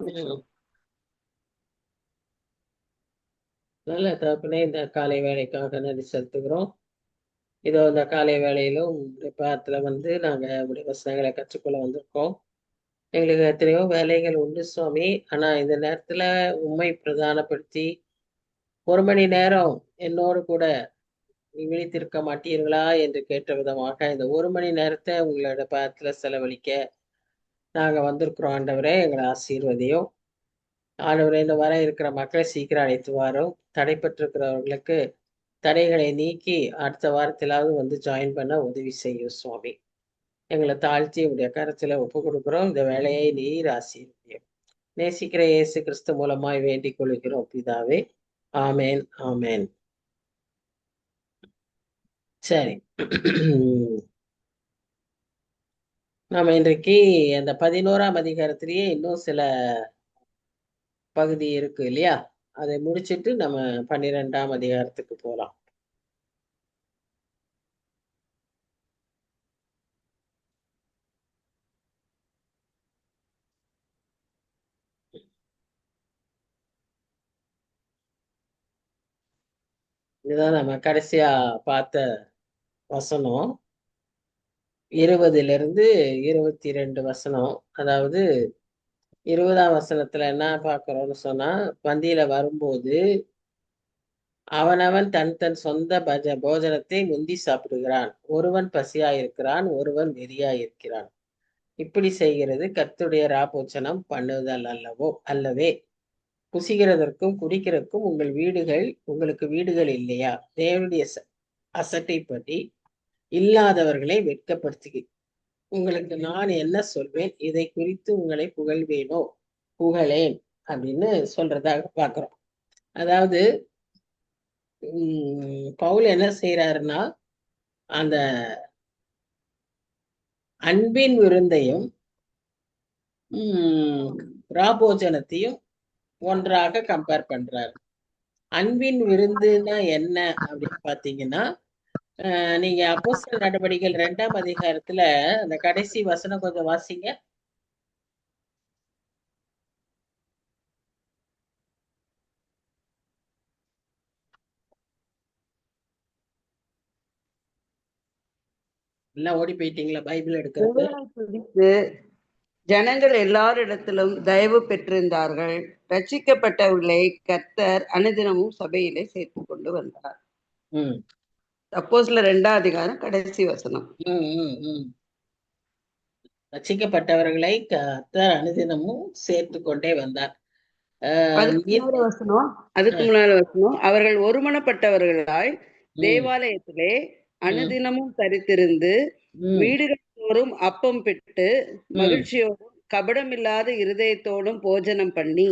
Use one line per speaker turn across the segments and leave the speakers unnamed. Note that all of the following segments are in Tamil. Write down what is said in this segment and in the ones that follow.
ம். நல்ல தகப்பனே, இந்த காலை வேலைக்காக நன்றி செலுத்துகிறோம். இதோ இந்த காலை வேளையிலும் உங்களுடைய பாதத்துல வந்து நாங்க உங்களுடைய வசனங்களை கற்றுக்கொள்ள வந்திருக்கோம். எங்களுக்கு எத்தனையோ வேலைகள் உண்டு சுவாமி. ஆனா இந்த நேரத்துல உம்மை பிரதானப்படுத்தி 1 மணி நேரம் என்னோடு கூட நீ விழித்திருக்க மாட்டீர்களா என்று கேட்ட விதமாக இந்த 1 மணி நேரத்தை உங்களோட பாதத்துல செலவழிக்க நாங்க வந்திருக்கிறோம் ஆண்டவரே. எங்களை ஆசீர்வதியும். ஆண்டவரே, இந்த வர இருக்கிற மக்களை சீக்கிரம் அழைத்து வாரும். தடைப்பட்டிருக்கிறவர்களுக்கு தடைகளை நீக்கி அடுத்த வாரத்திலாவது வந்து ஜாயின் பண்ண உதவி செய்யும் சுவாமி. எங்களை தாழ்த்தி உடைய கரத்துல ஒப்பு கொடுக்கிறோம். இந்த வேலையை நீர் ஆசீர்வதியும். நேசிக்கிற இயேசு கிறிஸ்து மூலமாய் வேண்டிக் கொள்கிறோம் பிதாவே. ஆமேன், ஆமேன். சரி. நாம இன்றைக்கு அந்த 11ஆம் அதிகாரத்திலேயே இன்னும் சில பகுதி இருக்கு இல்லையா? அதை முடிச்சிட்டு நம்ம 12ஆம் அதிகாரத்துக்கு போலாம். இதுதான் நம்ம கடைசியா பார்த்த வசனம். 20லிருந்து 22 வசனம். அதாவது 20ஆம் வசனத்துல என்ன பார்க்கிறோம்னு சொன்னா, பந்தியில வரும்போது அவனவன் தன் தன் சொந்த போஜனத்தை முந்தி சாப்பிடுகிறான். ஒருவன் பசியாயிருக்கிறான், ஒருவன் வெறியாயிருக்கிறான். இப்படி செய்கிறது கர்த்தருடைய ராபோஜனம் பண்ணுதல் அல்லவே. புசிக்கிறதற்கும் குடிக்கிறதற்கும் உங்களுக்கு வீடுகள் இல்லையா? தேவனுடைய அசட்டைப்படி இல்லாதவர்களை வெட்கப்படுத்தி உங்களுக்கு நான் என்ன சொல்வேன்? இதை குறித்து உங்களை புகழேன் அப்படின்னு சொல்றதாக பார்க்கிறோம். அதாவது பவுல் என்ன செய்யறாருன்னா, அந்த அன்பின் விருந்தையும் ராபோஜனத்தையும் ஒன்றாக கம்பேர் பண்றாரு. அன்பின் விருந்துன்னா என்ன அப்படின்னு பாத்தீங்கன்னா, நீங்க அப்போஸ்தலர் நடவடிக்கைகள் 2ஆம் அதிகாரத்துல அந்த கடைசி வசனம் கொஞ்சம் வாசிங்க. எல்லாம் ஓடி போயிட்டீங்களா பைபிள் எடுக்கிறதுக்கு?
ஜனங்கள் எல்லாரிடத்திலும் தயவு பெற்றிருந்தார்கள். ரட்சிக்கப்பட்டவர்களை கர்த்தர் அனுதினமும் சபையிலே சேர்த்து கொண்டு வந்தார். அப்போஸ்தலர் 2ஆம் அதிகாரம் கடைசி வசனம்.
ரட்சிக்கப்பட்டவர்களை கர்த்தர் அனுதினமும் சேர்த்து கொண்டே வந்தார்.
அதுக்கு முன்னால வசனம், அவர்கள் ஒருமனப்பட்டவர்களாய் தேவாலயத்திலே அனுதினமும் தரித்திருந்து வீடுகள் தோறும் அப்பம் பெற்று மகிழ்ச்சியோடும் கபடமில்லாத இருதயத்தோடும் போஜனம் பண்ணி.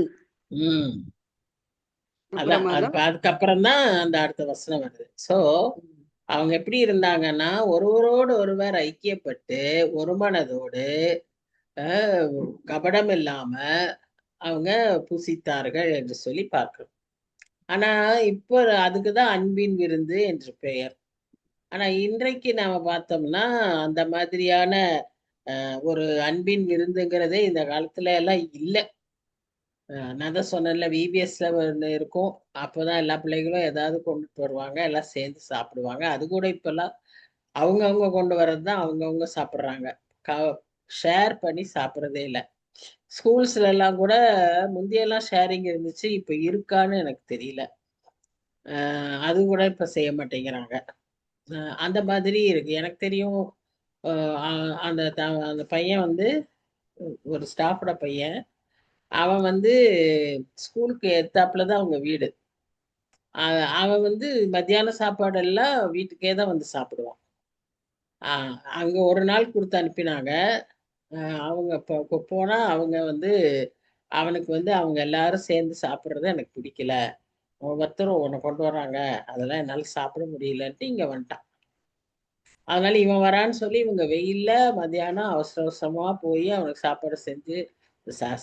அதுக்கப்புறம் தான் அந்த அடுத்த வசனம் வருது. சோ அவங்க எப்படி இருந்தாங்கன்னா, ஒருவரோடு ஒருவர் ஐக்கியப்பட்டு ஒரு மனதோடு கபடம் இல்லாம அவங்க புசித்தார்கள் என்று சொல்லி பார்க்கிறோம். ஆனா இப்போ அதுக்குதான் அன்பின் விருந்து என்று பெயர். ஆனா இன்றைக்கு நாம பார்த்தோம்னா அந்த மாதிரியான ஒரு அன்பின் விருந்துங்கிறதே இந்த காலத்துல எல்லாம் இல்லை. நான் தான் சொன்னேன்ல, விபிஎஸ்ல ஒன்று இருக்கும். அப்போதான் எல்லா பிள்ளைகளும் ஏதாவது கொண்டுட்டு வருவாங்க, எல்லாம் சேர்ந்து சாப்பிடுவாங்க. அது கூட இப்பெல்லாம் அவங்கவுங்க கொண்டு வர்றது தான் அவங்கவுங்க சாப்பிட்றாங்க. ஷேர் பண்ணி சாப்பிட்றதே இல்லை. ஸ்கூல்ஸ்ல எல்லாம் கூட முந்தையெல்லாம் ஷேரிங் இருந்துச்சு, இப்ப இருக்கான்னு எனக்கு தெரியல. அது கூட இப்ப செய்ய மாட்டேங்கிறாங்க. அந்த மாதிரி இருக்கு. எனக்கு தெரியும், அந்த அந்த பையன் வந்து ஒரு ஸ்டாஃபோட பையன். அவன் வந்து ஸ்கூலுக்கு எத்தாப்புல தான் அவங்க வீடு. அவன் வந்து மத்தியான சாப்பாடு எல்லாம் வீட்டுக்கே தான் வந்து சாப்பிடுவான். அங்க ஒரு நாள் கொடுத்து அனுப்பினாங்க. அவங்க போனா அவங்க வந்து அவனுக்கு வந்து அவங்க எல்லாரும் சேர்ந்து சாப்பிட்றது எனக்கு பிடிக்கல, ஒவ்வொருத்தரும் ஒன்று கொண்டு வராங்க, அதெல்லாம் என்னால் சாப்பிட முடியலன்ட்டு இங்க வந்துட்டான். அதனால இவன் வரான்னு சொல்லி இவங்க வெயில்ல மத்தியானம் அவசர அவசரமா போய் அவனுக்கு சாப்பாடு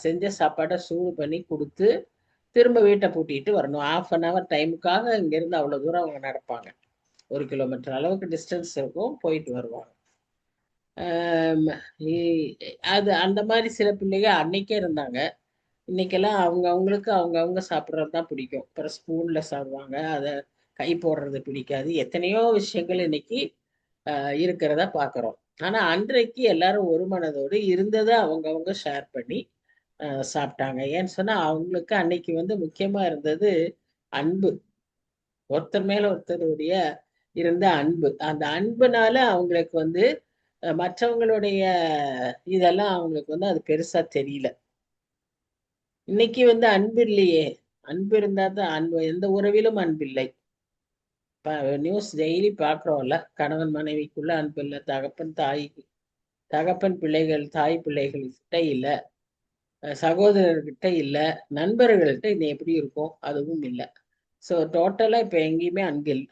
செஞ்ச சாப்பாடை சூடு பண்ணி கொடுத்து திரும்ப வீட்டை பூட்டிட்டு வரணும். 1/2 hour டைமுக்காக இங்கிருந்து அவ்வளவு தூரம் அவங்க நடப்பாங்க. 1 கிலோமீட்டர் அளவுக்கு டிஸ்டன்ஸ் இருக்கும், போயிட்டு வருவாங்க. அது அந்த மாதிரி சில பிள்ளைங்க அன்னைக்கே இருந்தாங்க. இன்னைக்கெல்லாம் அவங்களுக்கு அவங்க சாப்பிட்றது தான் பிடிக்கும். அப்புறம் ஸ்பூன்ல சாப்பிடுவாங்க, அதை கை போடுறது பிடிக்காது. எத்தனையோ விஷயங்கள் இன்னைக்கு இருக்கிறத பார்க்குறோம். ஆனா அன்றைக்கு எல்லாரும் ஒரு மனதோடு இருந்ததை அவங்கவங்க ஷேர் பண்ணி சாப்பிட்டாங்க. ஏன்னு சொன்னா அவங்களுக்கு அன்னைக்கு வந்து முக்கியமா இருந்தது அன்பு. ஒருத்தர் மேல ஒருத்தருடைய இருந்த அன்பு. அந்த அன்புனால அவங்களுக்கு வந்து மற்றவங்களுடைய இதெல்லாம் அவங்களுக்கு வந்து அது பெருசா தெரியல. இன்னைக்கு வந்து அன்பு இல்லையே. அன்பு இருந்தா தான் அன்பு, எந்த உறவிலும் அன்பில்லை. நியூஸ் டெய்லி பார்க்குறோம்ல, கணவன் மனைவிக்குள்ள அன்பு இல்லை, தகப்பன் தாய், தகப்பன் பிள்ளைகள் தாய் பிள்ளைகள் கிட்ட இல்ல, சகோதரர்கிட்ட இல்ல, நண்பர்கள்கிட்ட இது எப்படி இருக்கும், அதுவும் இல்லை. ஸோ டோட்டலா இப்ப எங்கேயுமே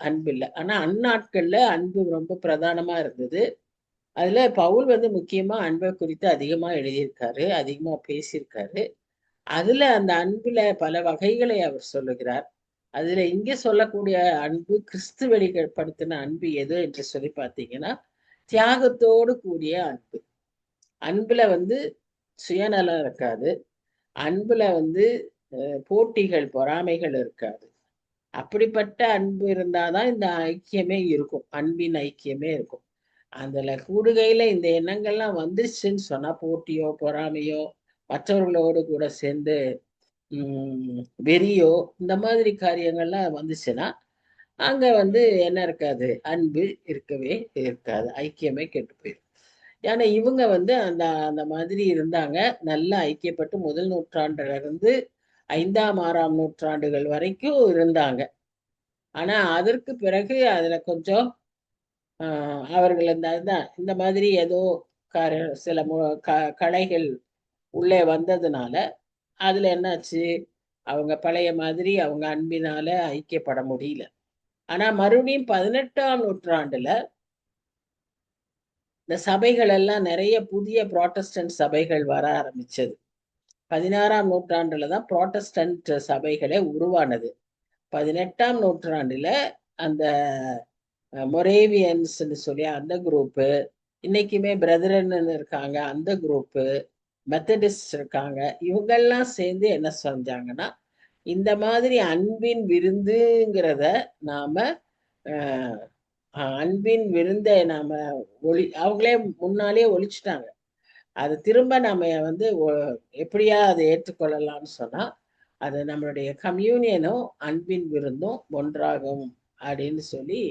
அன்பு இல்லை. ஆனா அந்நாட்கள்ல அன்பு ரொம்ப பிரதானமா இருந்தது. அதுல பவுல் வந்து முக்கியமா அன்பை குறித்து அதிகமா எழுதியிருக்காரு, அதிகமா பேசியிருக்காரு. அதுல அந்த அன்புல பல வகைகளை அவர் சொல்லுகிறார். அதுல இங்க சொல்லக்கூடிய அன்பு, கிறிஸ்து வெளிப்படுத்தின அன்பு எது என்று சொல்லி பார்த்தீங்கன்னா, தியாகத்தோடு கூடிய அன்பு. அன்புல வந்து சுயநலம் இருக்காது. அன்புல வந்து போட்டிகள், பொறாமைகள் இருக்காது. அப்படிப்பட்ட அன்பு இருந்தாதான் இந்த ஐக்கியமே இருக்கும். அன்பின் ஐக்கியமே இருக்கும். அதுல கூடுகையில இந்த எண்ணங்கள்லாம் வந்துருச்சுன்னு சொன்னா, போட்டியோ பொறாமையோ மற்றவர்களோடு கூட சேர்ந்து வெறியோ இந்த மாதிரி காரியங்கள்லாம் வந்துச்சுன்னா, அங்க வந்து என்ன இருக்காது, அன்பு இருக்கவே இருக்காது. ஐக்கியமே கெட்டு போயிடும். ஏன்னா இவங்க வந்து அந்த அந்த மாதிரி இருந்தாங்க. நல்லா ஐக்கியப்பட்டு முதல் நூற்றாண்டுல இருந்து 5ஆம் 6ஆம் நூற்றாண்டுகள் வரைக்கும் இருந்தாங்க. ஆனா அதற்கு பிறகு அதுல கொஞ்சம் அவர்கள் அதுதான் இந்த மாதிரி ஏதோ கார சில கலைகள் உள்ளே வந்ததுனால அதுல என்னாச்சு, அவங்க பழைய மாதிரி அவங்க அன்பினால ஐக்கியப்பட முடியல. ஆனா மறுபடியும் 18ஆம் நூற்றாண்டுல இந்த சபைகள் எல்லாம் நிறைய புதிய புராட்டஸ்டன்ட் சபைகள் வர ஆரம்பிச்சது. 16ஆம் நூற்றாண்டுல தான் புராட்டஸ்டன்ட் சபைகளே உருவானது. 18ஆம் நூற்றாண்டுல அந்த மொரேவியன்ஸ் சொல்லி அந்த குரூப்பு, இன்னைக்குமே பிரதரன் இருக்காங்க அந்த குரூப்பு, மெத்தடிஸ்ட் இருக்காங்க. இவங்கெல்லாம் சேர்ந்து என்ன செஞ்சாங்கன்னா, இந்த மாதிரி அன்பின் விருந்துங்கிறத நாம அன்பின் விருந்தை நாம அவங்களே முன்னாலே ஒழிச்சிட்டாங்க. அது திரும்ப நம்ம வந்து எப்படியா அதை ஏற்றுக்கொள்ளலாம்னு சொன்னா, அது நம்மளுடைய கம்யூனியனும் அன்பின் விருந்தும் ஒன்றாகும் அப்படின்னு சொல்லி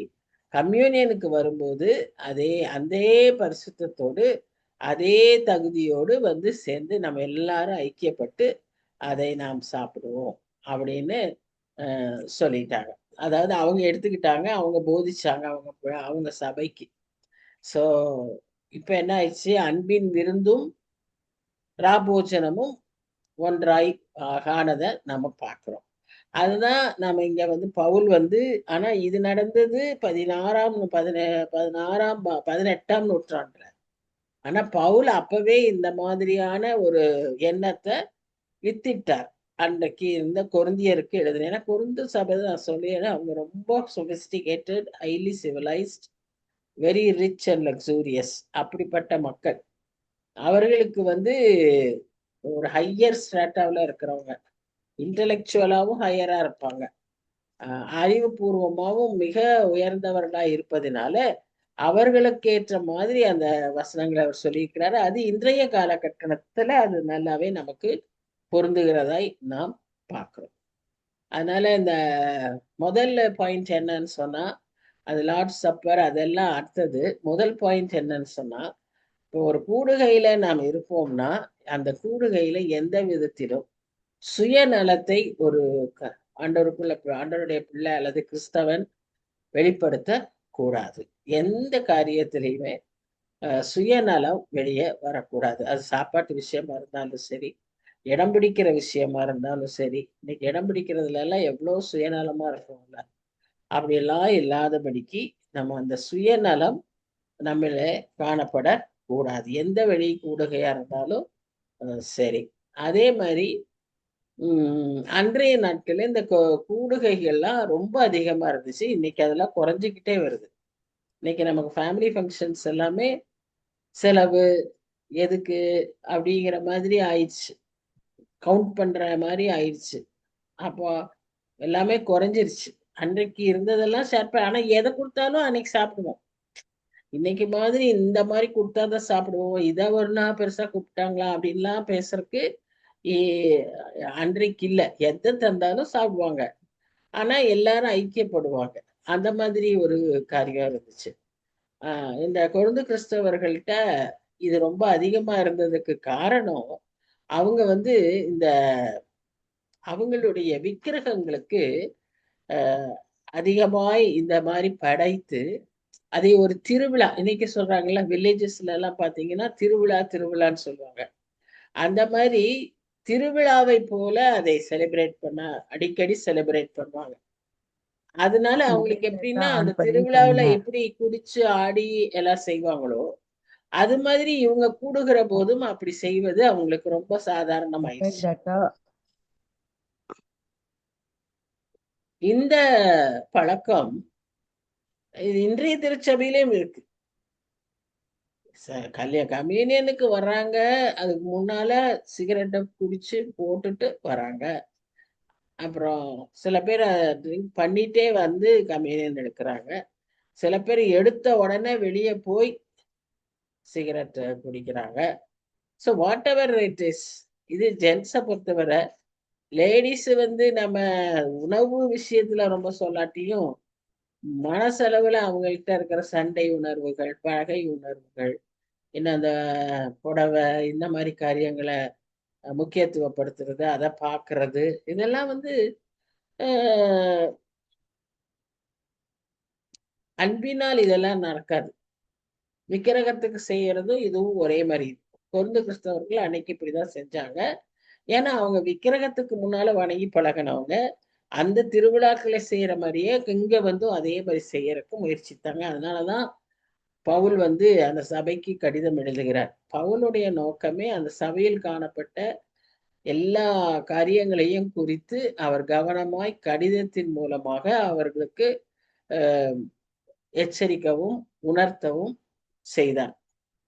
கம்யூனியனுக்கு வரும்போது அதே பரிசுத்தத்தோடு அதே தகுதியோடு வந்து சேர்ந்து நம்ம எல்லாரும் ஐக்கியப்பட்டு அதை நாம் சாப்பிடுவோம் அப்படின்னு சொல்லிட்டாங்க. அதாவது அவங்க எடுத்துக்கிட்டாங்க, அவங்க போதிச்சாங்க அவங்க சபைக்கு. சோ இப்ப என்ன ஆயிடுச்சு, அன்பின் விருந்தும் ராபோஜனமும் ஒன்றாய் ஆனத நம்ம பார்க்கிறோம். அதுதான் நம்ம இங்க வந்து பவுல் வந்து, ஆனா இது நடந்தது 18ஆம் நூற்றாண்டுல. ஆனா பவுல் அப்பவே இந்த மாதிரியான ஒரு எண்ணத்தை வித்திட்டார். அன்றைக்கு இருந்த கொரிந்தியருக்கு எழுதுன. ஏன்னா கொரிந்து சபை நான் சொல்லிடுறேன், அவங்க ரொம்ப sophisticated, highly civilised, very rich and luxurious அப்படிப்பட்ட மக்கள். அவர்களுக்கு வந்து ஒரு ஹையர் ஸ்ட்ராட்டாவில் இருக்கிறவங்க, இன்டலெக்சுவலாகவும் ஹையரா இருப்பாங்க, அறிவுபூர்வமாகவும் மிக உயர்ந்தவர்களா இருப்பதினால அவர்களுக்கு ஏற்ற மாதிரி அந்த வசனங்களை அவர் சொல்லியிருக்கிறாரு. அது இன்றைய காலகட்டத்துல அது நல்லாவே நமக்கு பொருந்துகிறதாய் நாம் பார்க்கிறோம். அதனால இந்த முதல் பாயிண்ட் என்னன்னு சொன்னா, அது லார்ட் சப்பர் அதெல்லாம் அடுத்தது. முதல் பாயிண்ட் என்னன்னு சொன்னா, இப்போ ஒரு கூடுகையில நாம் இருப்போம்னா அந்த கூடுகையில எந்த விதத்திலும் சுயநலத்தை ஒரு ஆண்டவருடைய பிள்ளை அல்லது கிறிஸ்தவன் வெளிப்படுத்த கூடாது. எந்த காரியத்திலையுமே சுயநலம் வெளியே வரக்கூடாது. அது சாப்பாட்டு விஷயமா இருந்தாலும் சரி, இடம் பிடிக்கிற விஷயமா இருந்தாலும் சரி. இன்னைக்கு இடம் பிடிக்கிறதுல எல்லாம் எவ்வளவு சுயநலமா இருக்கும்ல. அப்படியெல்லாம் இல்லாதபடிக்கு நம்ம அந்த சுயநலம் நம்மள காணப்படக்கூடாது. எந்த வெளி கூடுகையா இருந்தாலும் சரி. அதே மாதிரி அன்றைய நாட்கள்ல இந்த கூடுகைகள்லாம் ரொம்ப அதிகமா இருந்துச்சு. இன்னைக்கு அதெல்லாம் குறைஞ்சுக்கிட்டே வருது. இன்னைக்கு நமக்கு ஃபேமிலி ஃபங்க்ஷன்ஸ் எல்லாமே, செலவு எதுக்கு அப்படிங்கிற மாதிரி ஆயிடுச்சு. கவுண்ட் பண்ற மாதிரி ஆயிடுச்சு. அப்போ எல்லாமே குறைஞ்சிருச்சு. அன்றைக்கு இருந்ததெல்லாம் ஷேர் ஆனா எதை கொடுத்தாலும் அன்னைக்கு சாப்பிடுவோம். இன்னைக்கு மாதிரி இந்த மாதிரி கொடுத்தாதான் சாப்பிடுவோம். இதை ஒரு நாள் பெருசா கூப்பிட்டாங்களா அப்படின்லாம் பேசுறதுக்கு ஏ- அன்றைக்கு இல்ல. எதை தந்தாலும் சாப்பிடுவாங்க. ஆனா எல்லாரும் ஐக்கியப்படுவாங்க. அந்த மாதிரி ஒரு காரியம் இருந்துச்சு. இந்த கொழுந்து கிறிஸ்தவர்கள்ட்ட இது ரொம்ப அதிகமா இருந்ததுக்கு காரணம், அவங்க வந்து இந்த அவங்களுடைய விக்கிரகங்களுக்கு அதிகமாய் இந்த மாதிரி படைத்து அதை ஒரு திருவிழா, இன்னைக்கு சொல்றாங்கல்ல வில்லேஜஸ்ல எல்லாம் பாத்தீங்கன்னா திருவிழான்னு சொல்லுவாங்க. அந்த மாதிரி திருவிழாவை போல அதை செலிப்ரேட் பண்ண அடிக்கடி செலிப்ரேட் பண்ணுவாங்க. அதனால அவங்களுக்கு
மொபைல் டேட்டா
எப்படின்னா அந்த
ஆன் பண்ணி
திருவிழாவுல
பண்ணுங்க.
எப்படி குடிச்சு ஆடி எல்லாம் செய்வாங்களோ அது மாதிரி இவங்க கூடுகிற போதும் அப்படி செய்வது அவங்களுக்கு ரொம்ப
மொபைல்
சாதாரணமாயிடுச்சு.
டேட்டா
இந்த பழக்கம் இன்றைய திருச்சபையிலும் இருக்கு. கம்யூனியனுக்கு வர்றாங்க, அதுக்கு முன்னால சிகரெட்டை குடிச்சு போட்டுட்டு வராங்க. அப்புறம் சில பேர் ட்ரிங்க் பண்ணிட்டே வந்து கம்யூனியன் எடுக்கிறாங்க. சில பேர் எடுத்த உடனே வெளியே போய் சிகரெட் குடிக்கிறாங்க. So what ever it is, இது ஜென்ஸை பொறுத்தவரை. லேடிஸ் வந்து நம்ம உணவு விஷயத்துல ரொம்ப சொல்லாட்டியும் மனசளவுல அவங்கள்ட்ட இருக்கிற சண்டை உணர்வுகள், பகை உணர்வுகள், இன்னும் அந்த புடவை இந்த மாதிரி காரியங்களை முக்கியத்துவப்படுத்துறது, அதை பார்க்கறது, இதெல்லாம் வந்து அஹ், அன்பினால் இதெல்லாம் நடக்காது. விக்கிரகத்துக்கு செய்யறதும் இதுவும் ஒரே மாதிரி. கொருந்து கிறிஸ்தவர்கள் அன்னைக்கு இப்படிதான் செஞ்சாங்க. ஏன்னா அவங்க விக்கிரகத்துக்கு முன்னால வணங்கி பழகினவங்க. அந்த திருவிழாக்களை செய்யற மாதிரியே இங்க வந்து அதே மாதிரி செய்யறதுக்கு முயற்சித்தாங்க. அதனாலதான் பவுல் வந்து அந்த சபைக்கு கடிதம் எழுதுகிறார். பவுலுடைய நோக்கமே அந்த சபையில் காணப்பட்ட எல்லா காரியங்களையும் குறித்து அவர் கவனமாய் கடிதத்தின் மூலமாக அவர்களுக்கு எச்சரிக்கவும் உணர்த்தவும் செய்தார்.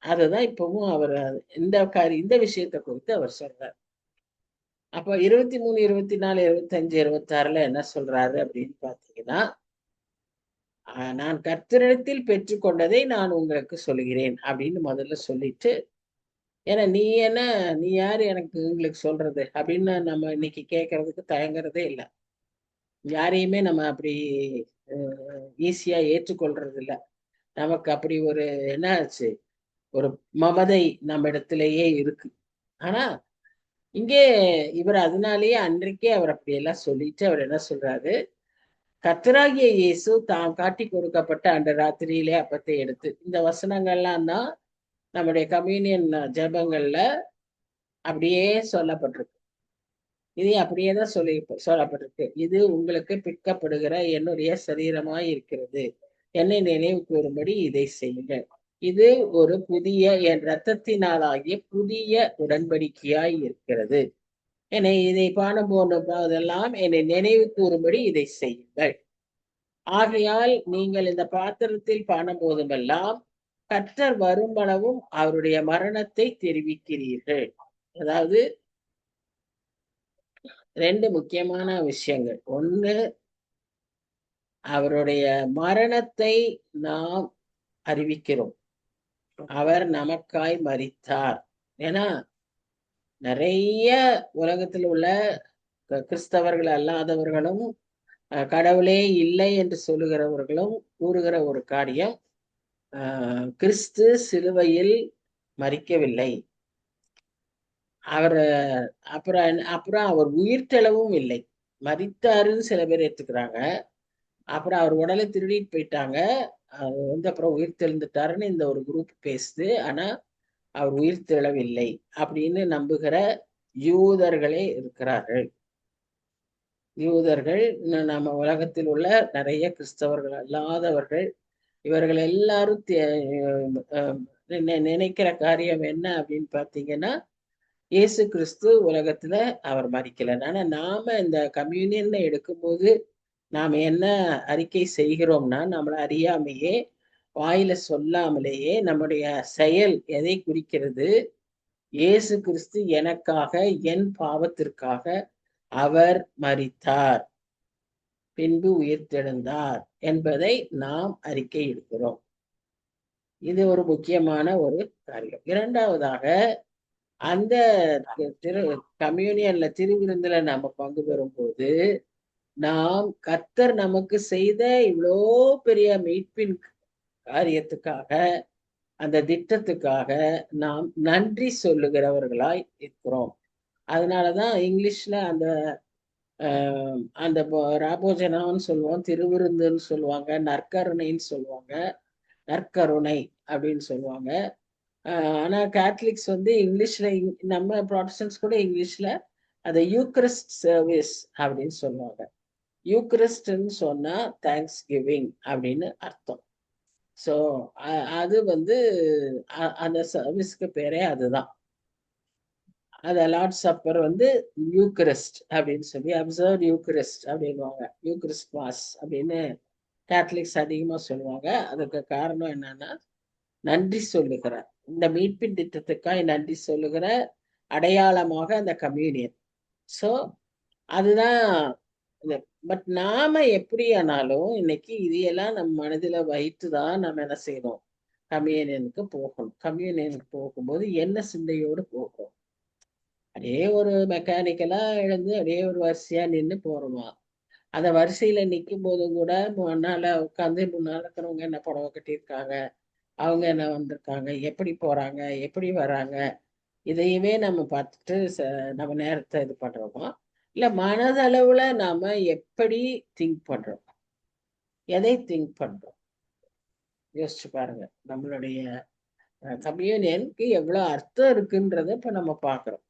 அதுதான் இப்பவும் அவர் இந்த விஷயத்தை குறித்து அவர் சொல்றார். அப்ப 23, 24, 25, 26 என்ன சொல்றாரு அப்படின்னு பாத்தீங்கன்னா, நான் கர்த்தரிடத்தில் பெற்றுக்கொண்டதை நான் உங்களுக்கு சொல்கிறேன் அப்படின்னு முதல்ல சொல்லிட்டு, ஏன்னா நீ யாரு எனக்கு உங்களுக்கு சொல்றது அப்படின்னு நம்ம இன்னைக்கு கேட்கறதுக்கு தயங்குறதே இல்லை. யாரையுமே நம்ம அப்படி ஈஸியா ஏற்றுக்கொள்றது இல்லை. நமக்கு அப்படி ஒரு என்ன ஆச்சு, ஒரு மமதை நம்ம இடத்திலேயே இருக்கு. ஆனா இங்கே இவர் அதனாலேயே அன்றைக்கே அவர் அப்படியெல்லாம் சொல்லிட்டு அவர் என்ன சொல்றாரு, கர்த்தராகிய இயேசு தாம் காட்டி கொடுக்கப்பட்ட அந்த ராத்திரியிலே அப்பத்தை எடுத்து, இந்த வசனங்கள்லாம் தான் நம்முடைய கம்யூனியன் ஜெபங்கள்ல அப்படியே சொல்லப்பட்டிருக்கு. இது அப்படியே தான் சொல்லப்பட்டிருக்கு. இது உங்களுக்கு பிற்கப்படுகிற என்னுடைய சரீரமாய் இருக்கிறது, என்னை நினைவு கூறும்படி இதை செய்யுங்கள். இது ஒரு புதிய என் இரத்தத்தினாலாகிய புதிய உடன்படிக்கையாய் இருக்கிறது. என்னை இதை போதெல்லாம் என்னை நினைவு கூறும்படி இதை செய்யுங்கள். ஆகையால் நீங்கள் இந்த பாத்திரத்தில் பானம் போதுமெல்லாம் கர்த்தர் வருமளவும் அவருடைய மரணத்தை தெரிவிக்கிறீர்கள். அதாவது ரெண்டு முக்கியமான விஷயங்கள். ஒண்ணு, அவருடைய மரணத்தை நாம் அறிவிக்கிறோம். அவர் நமக்காய் மரித்தார். ஏன்னா நிறைய உலகத்தில் உள்ள கிறிஸ்தவர்கள் அல்லாதவர்களும் கடவுளே இல்லை என்று சொல்லுகிறவர்களும் கூறுகிற ஒரு காரியம், கிறிஸ்து சிலுவையில் மரிக்கவில்லை, அவர் அப்புறம் அவர் உயிர்த்தெழவும் இல்லை. மரித்தாருன்னு சில பேர் ஏத்துக்கிறாங்க. அப்புறம் அவர் உடலை திருடிட்டு போயிட்டாங்க, அது வந்து அப்புறம் உயிர் தெழுந்துட்டாருன்னு இந்த ஒரு குரூப் பேசுது. ஆனா அவர் உயிர் தெழவில்லை அப்படின்னு நம்புகிற யூதர்களே இருக்கிறார்கள். யூதர்கள், நம்ம உலகத்தில் உள்ள நிறைய கிறிஸ்தவர்கள் அல்லாதவர்கள், இவர்கள் எல்லாரும் நினைக்கிற காரியம் என்ன அப்படின்னு பாத்தீங்கன்னா, இயேசு கிறிஸ்து உலகத்துல அவர் மரிக்கல. ஆனா நாம இந்த கம்யூனியன்ல எடுக்கும்போது நாம் என்ன அறிக்கை செய்கிறோம்னா, நம்மளை அறியாமையே வாயில சொல்லாமலேயே நம்முடைய செயல் எதை குறிக்கிறது, இயேசு கிறிஸ்து எனக்காக, என் பாவத்திற்காக அவர் மரித்தார், பின்பு உயிர்த்தெழுந்தார் என்பதை நாம் அறிக்கையிடுகிறோம். இது ஒரு முக்கியமான ஒரு காரியம். இரண்டாவதாக, அந்த திரு கம்யூனியன்ல திருவிருந்துல நாம பங்கு பெறும்போது, நாம் கர்த்தர் நமக்கு செய்த இவ்வளோ பெரிய மீட்பின் காரியத்துக்காக, அந்த திட்டத்துக்காக நாம் நன்றி சொல்லுகிறவர்களாய் இருக்கிறோம். அதனாலதான் இங்கிலீஷ்ல அந்த அந்த ராபோஜனான்னு சொல்லுவோம், திருவிருந்துன்னு சொல்லுவாங்க, நற்கருணைன்னு சொல்லுவாங்க, நற்கருணை அப்படின்னு சொல்லுவாங்க. ஆனா கேத்தலிக்ஸ் வந்து இங்கிலீஷ்ல, நம்ம ப்ராட்டஸ்டன்ட்ஸ் கூட இங்கிலீஷ்ல அதை யூக்ரிஸ்ட் சர்வீஸ் அப்படின்னு சொல்லுவாங்க. யூக்ரிஸ்ட்ன்னு சொன்னா தேங்க்ஸ் கிவிங் அப்படின்னு அர்த்தம். ஸோ அது வந்து அந்த சர்வீஸ்க்கு பேரே அதுதான். அந்த லார்ட் சப்பர் வந்து யூக்ரிஸ்ட் அப்படின்னு சொல்லி, அப்சர்வ் யூக்ரிஸ்ட் அப்படின்வாங்க, யூக்ரிஸ்ட் மாஸ் அப்படின்னு கேத்தலிக்ஸ் அதிகமா சொல்லுவாங்க. அதுக்கு காரணம் என்னன்னா, நன்றி சொல்லுகிற, இந்த மீட்பின் திட்டத்துக்காய் நன்றி சொல்லுகிற அடையாளமாக அந்த கம்யூனியன். ஸோ அதுதான். பட் நாம எப்படி ஆனாலும் இன்னைக்கு இதையெல்லாம் நம்ம மனதில வைத்துதான் நம்ம என்ன செய்யணும், கம்யூனியனுக்கு போகணும். கம்யூனியனுக்கு போகும்போது என்ன சிந்தையோடு போகிறோம்? அப்படியே ஒரு மெக்கானிக்கலா எழுந்து அப்படியே ஒரு வரிசையா நின்று போறோமா? அந்த வரிசையில நிற்கும் போது கூட முன்னால உட்காந்து முன்னால இருக்கிறவங்க என்ன புடவை கட்டியிருக்காங்க, அவங்க என்ன வந்திருக்காங்க, எப்படி போறாங்க, எப்படி வராங்க, இதையுமே நம்ம பார்த்துட்டு நம்ம நேரத்தை இது பண்றோமா? இல்ல மனதளவுல நாம எப்படி திங்க் பண்றோம், எதை திங்க் பண்றோம்? யோசிச்சு பாருங்க. நம்மளுடைய கம்யூனியனுக்கு எவ்வளவு அர்த்தம் இருக்குன்றத இப்ப நம்ம பார்க்கிறோம்.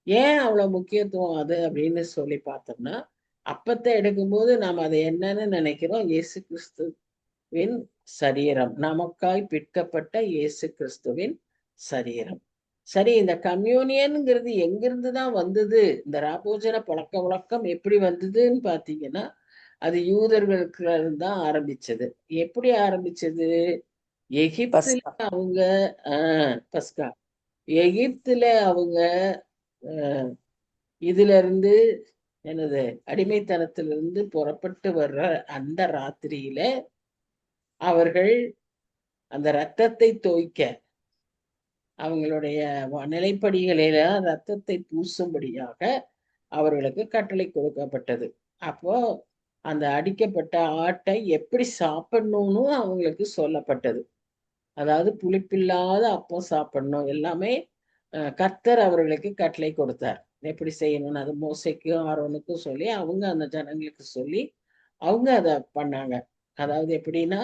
ஏன் அவ்வளவு முக்கியத்துவம் அது அப்படின்னு சொல்லி பார்த்தோம்னா, அப்பத்தை எடுக்கும்போது நாம் அதை என்னன்னு நினைக்கிறோம்? இயேசு கிறிஸ்துவின் சரீரம், நமக்காய் பிற்கப்பட்ட இயேசு கிறிஸ்துவின் சரீரம். சரி, இந்த கம்யூனியன்ங்கிறது எங்கிருந்து தான் வந்தது? இந்த ராபோஜன பழக்க வழக்கம் எப்படி வந்ததுன்னு பார்த்தீங்கன்னா, அது யூதர்களுக்கு தான் ஆரம்பிச்சது. எப்படி ஆரம்பிச்சது? எகிப்துல அவங்க பஸ்கா, எகிப்துல அவங்க இதுல இருந்து என்னது, அடிமைத்தனத்திலிருந்து புறப்பட்டு வர்ற அந்த ராத்திரியில அவர்கள் அந்த ரத்தத்தை தோய்க்க, அவங்களுடைய நிலைப்படிகளில ரத்தத்தை பூசும்படியாக அவர்களுக்கு கட்டளை கொடுக்கப்பட்டது. அப்போ அந்த அடிக்கப்பட்ட ஆட்டை எப்படி சாப்பிடணும்னு அவங்களுக்கு சொல்லப்பட்டது. அதாவது புளிப்பில்லாத அப்பம் சாப்பிடணும், எல்லாமே கர்த்தர் அவர்களுக்கு கட்டளை கொடுத்தார். எப்படி செய்யணும்னு அது மோசைக்கும் ஆரோனுக்கும் சொல்லி, அவங்க அந்த ஜனங்களுக்கு சொல்லி அவங்க அதை பண்ணாங்க. அதாவது எப்படின்னா,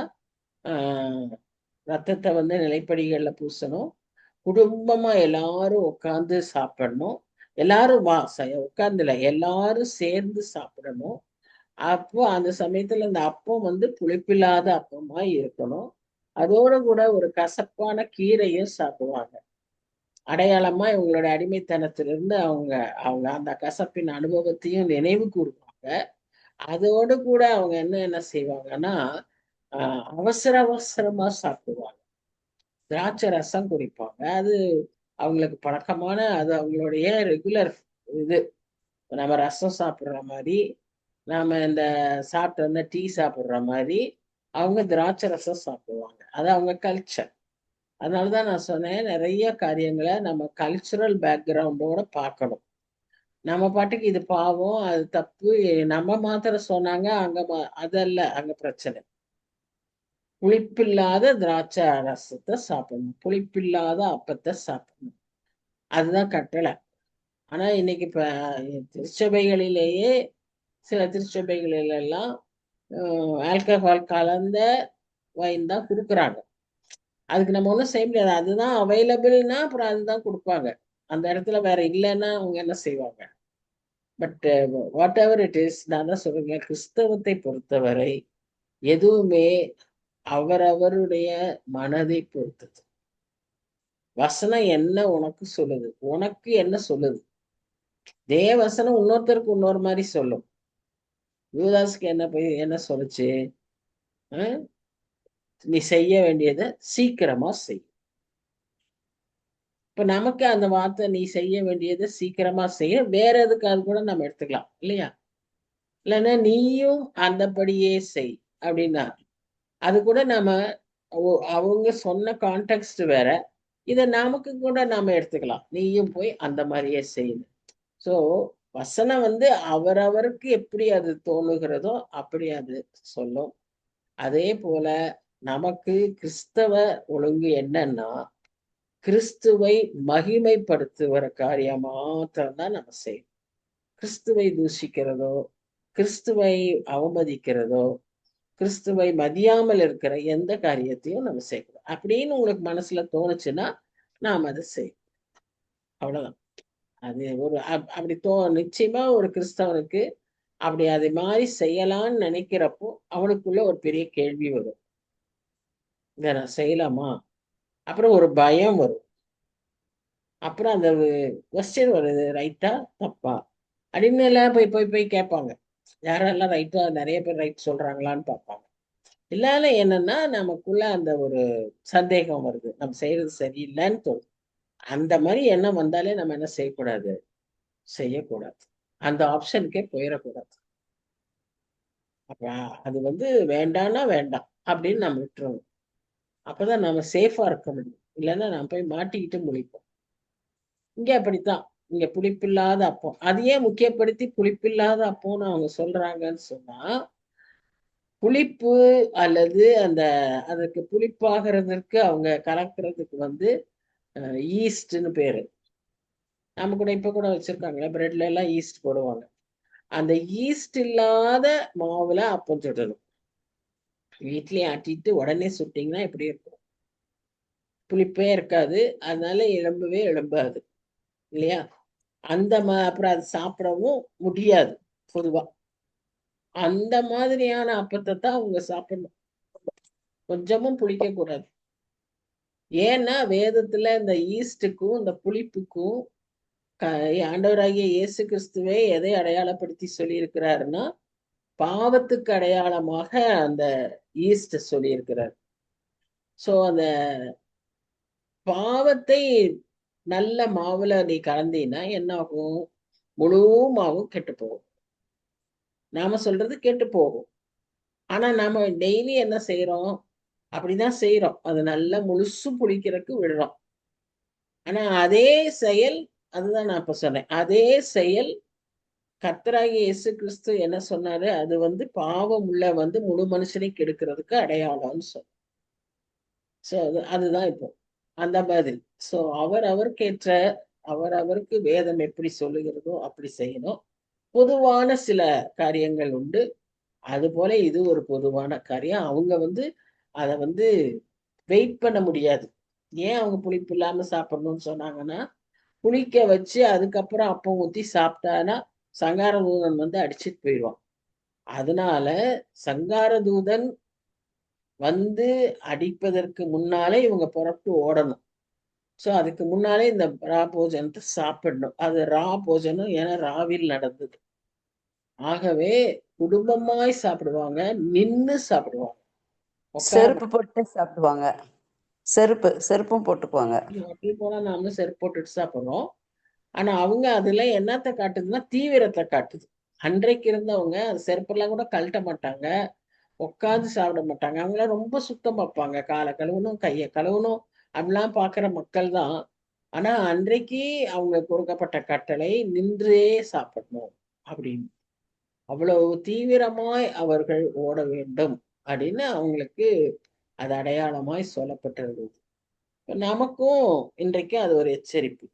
ரத்தத்தை வந்து நிலைப்படிகள்ல பூசணும், குடும்பமா எல்லாரும் உட்கார்ந்து சாப்பிடணும், எல்லாரும் உட்கார்ந்துல எல்லாரும் சேர்ந்து சாப்பிடணும். அப்போ அந்த சமயத்துல இந்த அப்பம் வந்து புளிப்பில்லாத அப்பமா இருக்கணும். அதோட கூட ஒரு கசப்பான கீரையும் சாப்பிடுவாங்க. அடையாளமா இவங்களோட அடிமைத்தனத்திலிருந்து அவங்க அவங்க அந்த கசப்பின் அனுபவத்தையும் நினைவு கூறுவாங்க. அதோடு கூட அவங்க என்ன செய்வாங்கன்னா, அவசர அவசரமா சாப்பிடுவாங்க. திராட்சை ரசம் குடிப்பாங்க. அது அவங்களுக்கு பழக்கமான, அது அவங்களுடைய ரெகுலர் இது. நம்ம ரசம் சாப்பிடுற மாதிரி, நாம இந்த சாப்பிட்ட டீ சாப்பிடுற மாதிரி அவங்க திராட்சை ரசம் சாப்பிடுவாங்க. அது அவங்க கல்ச்சர். அதனாலதான் நான் சொன்னேன், நிறைய காரியங்களை நம்ம கல்ச்சுரல் பேக்ரவுண்டோட பார்க்கணும். நம்ம பாட்டுக்கு இது பாவம், அது தப்பு, நம்ம மாத்திரம் சொன்னாங்க அங்க அதல்ல அங்க பிரச்சனை. புளிப்பில்லாத திராட்சை ரசத்தை சாப்பிடணும், புளிப்பில்லாத அப்பத்தை சாப்பிடணும், அதுதான் கட்டளை. ஆனா இன்னைக்கு இப்ப திருச்சபைகளிலேயே சில திருச்சபைகளிலெல்லாம் ஆல்கஹால் கலந்த வைன் தான் கொடுக்குறாங்க. அதுக்கு நம்ம ஒன்றும் செய்ய முடியாது. அதுதான் அவைலபிள்னா அப்புறம் அதுதான் கொடுப்பாங்க. அந்த இடத்துல வேற இல்லைன்னா அவங்க என்ன செய்வாங்க? But what ever it is, நான் தான் சொல்றேன், கிறிஸ்தவத்தை பொறுத்தவரை எதுவுமே அவரவருடைய மனதை பொறுத்தது. வசனம் என்ன உனக்கு சொல்லுது, உனக்கு என்ன சொல்லுது? தேவசனம் இன்னொருத்தருக்கு இன்னொரு மாதிரி சொல்லும். யூதாஸ்க்கு என்ன சொல்லுச்சு? நீ செய்ய வேண்டியதை சீக்கிரமா செய். இப்ப நமக்கு அந்த வார்த்தை நீ செய்ய வேண்டியதை சீக்கிரமா செய்ய, வேற எதுக்காவது கூட நம்ம எடுத்துக்கலாம் இல்லையா? இல்லைன்னா நீயும் அந்தபடியே செய் அப்படின்னா அது கூட நம்ம அவங்க சொன்ன கான்டெக்ட் வேற, இதை நமக்கு கூட நாம எடுத்துக்கலாம். நீயும் போய் அந்த மாதிரியே செய்யணும். ஸோ வசனம் வந்து அவரவருக்கு எப்படி அது தோணுகிறதோ அப்படி அது சொல்லும். அதே போல நமக்கு கிறிஸ்தவ ஒழுங்கு என்னன்னா, கிறிஸ்துவை மகிமைப்படுத்துகிற காரியம் மாத்திரம் தான் நம்ம செய்யணும். கிறிஸ்துவை தூஷிக்கிறதோ, கிறிஸ்துவை அவமதிக்கிறதோ, கிறிஸ்துவை மதியாமல் இருக்கிற எந்த காரியத்தையும் நம்ம செய்யக்கூடாது. அப்படின்னு உங்களுக்கு மனசுல தோணுச்சுன்னா நாம் அதை செய்யணும். அவ்வளவுதான். அது ஒரு அப்படி நிச்சயமா ஒரு கிறிஸ்தவனுக்கு அப்படி அது மாதிரி செய்யலாம்னு நினைக்கிறப்போ அவனுக்குள்ள ஒரு பெரிய கேள்வி வரும். இதை நான் செய்யலாமா? அப்புறம் ஒரு பயம் வரும். அப்புறம் அந்த கொஸ்டின் வருது, ரைட்டா தப்பா அப்படின்னு எல்லாம் போய் போய் போய் கேட்பாங்க. யாரெல்லாம் ரைட்டா, நிறைய பேர் ரைட் சொல்றாங்களான்னு பார்ப்பாங்க. இல்லாத என்னன்னா நமக்குள்ள அந்த ஒரு சந்தேகம் வருது, நம்ம செய்யறது சரியில்லைன்னு தோணும். அந்த மாதிரி எண்ணம் வந்தாலே நம்ம என்ன செய்யக்கூடாது, செய்யக்கூடாது. அந்த ஆப்ஷனுக்கே போயிடக்கூடாது. அப்ப அது வந்து வேண்டாம்னா வேண்டாம் அப்படின்னு நம்ம விட்டுறணும். அப்பதான் நம்ம சேஃபா இருக்க முடியும். இல்லைன்னா நம்ம போய் மாட்டிக்கிட்டு முழிப்போம். இங்க அப்படித்தான். இங்க புளிப்பில்லாத அப்பம், அதையே முக்கியப்படுத்தி புளிப்பில்லாத அப்பம்னு அவங்க சொல்றாங்கன்னு சொன்னா, புளிப்பு அல்லது அந்த அதுக்கு புளிப்பாகிறதுக்கு அவங்க கலக்கிறதுக்கு வந்து ஈஸ்ட்னு பேரு. நம்ம கூட இப்ப கூட வச்சிருக்காங்களே, பிரெட்ல எல்லாம் ஈஸ்ட் போடுவாங்க. அந்த ஈஸ்ட் இல்லாத மாவுல அப்பம் சுடணும். வீட்லயே ஆட்டிட்டு உடனே சுட்டீங்கன்னா எப்படி இருக்கும்? புளிப்பே இருக்காது. அதனால எழும்பவே எழும்பாது இல்லையா? அந்த அப்புறம் அது சாப்பிடவும் முடியாது பொதுவா. அந்த மாதிரியான அப்பத்தை தான் அவங்க சாப்பிடணும். கொஞ்சமும் புளிக்க கூடாது. ஏன்னா வேதத்துல இந்த ஈஸ்டுக்கும் இந்த புளிப்புக்கும் ஆண்டவராகிய இயேசு கிறிஸ்துவே எதை அடையாளப்படுத்தி சொல்லியிருக்கிறாருன்னா, பாவத்துக்கு அடையாளமாக அந்த ஈஸ்ட் சொல்லியிருக்கிறார். சோ அந்த பாவத்தை நல்ல மாவுல நீ கலந்தீன்னா என்ன ஆகும்? முழு மாவும் கெட்டு போகும். நாம சொல்றது கெட்டு போகும். ஆனா நாம டெய்லி என்ன செய்யறோம்? அப்படிதான் செய்யறோம். அது நல்லா முழுசு புளிக்கிறதுக்கு விடுறோம். ஆனா அதே செயல், அதுதான் நான் இப்ப சொன்னேன், அதே செயல் கர்த்தராகிய இயேசு கிறிஸ்து என்ன சொன்னாரு? அது வந்து பாவம் உள்ள வந்து முழு மனுஷனை கெடுக்கிறதுக்கு அடையாளம்னு சொன்ன. சோ அதுதான் இப்போ அந்த மாதிரி. சோ அவருக்கேற்ற அவருக்கு வேதம் எப்படி சொல்லுகிறதோ அப்படி செய்யணும். பொதுவான சில காரியங்கள் உண்டு. அது போல இது ஒரு பொதுவான காரியம். அவங்க வந்து அத வந்து வெயிட் பண்ண முடியாது. ஏன் அவங்க புளிப்பு இல்லாம சாப்பிடணும்னு சொன்னாங்கன்னா, புளிக்க வச்சு அதுக்கப்புறம் அப்பம் ஊத்தி சாப்பிட்டானா சங்கார தூதன் வந்து அடிச்சிட்டு போயிடுவான். அதனால சங்கார தூதன் வந்து அடிப்பதற்கு முன்னாலே இவங்க புறப்பட்டு ஓடணும். சோ அதுக்கு முன்னாலே இந்த ரா போஜனத்தை சாப்பிடணும். அது ரா போஜனம், ஏன்னா ராவில் நடந்தது. ஆகவே குடும்பமாய் சாப்பிடுவாங்க, நின்னு சாப்பிடுவாங்க. உட்கார
செருப்பு போட்டு சாப்பிடுவாங்க. செருப்பும் போட்டுக்குவாங்க.
ஹோட்டல் போனா நாமளும் செருப்பு போட்டுட்டு சாப்பிடுறோம். ஆனா அவங்க அதுல என்னத்த காட்டுதுன்னா தீவிரத்தை காட்டுது. அன்றைக்கு இருந்தவங்க அது செருப்பெல்லாம் கூட கழட்ட மாட்டாங்க, உட்காந்து சாப்பிட மாட்டாங்க. அவங்களாம் ரொம்ப சுத்தம் பார்ப்பாங்க. காலை கழுவணும், கையை கழுவணும் அப்படிலாம் பார்க்குற மக்கள் தான். ஆனா அன்றைக்கு அவங்க கொடுக்கப்பட்ட கட்டளை நின்றே சாப்பிடணும் அப்படின்னு. அவ்வளவு தீவிரமாய் அவர்கள் ஓட வேண்டும் அப்படின்னு அவங்களுக்கு அது அடையாளமாய் சொல்லப்பட்டிருந்தது. நமக்கும் இன்றைக்கு அது ஒரு எச்சரிப்பு.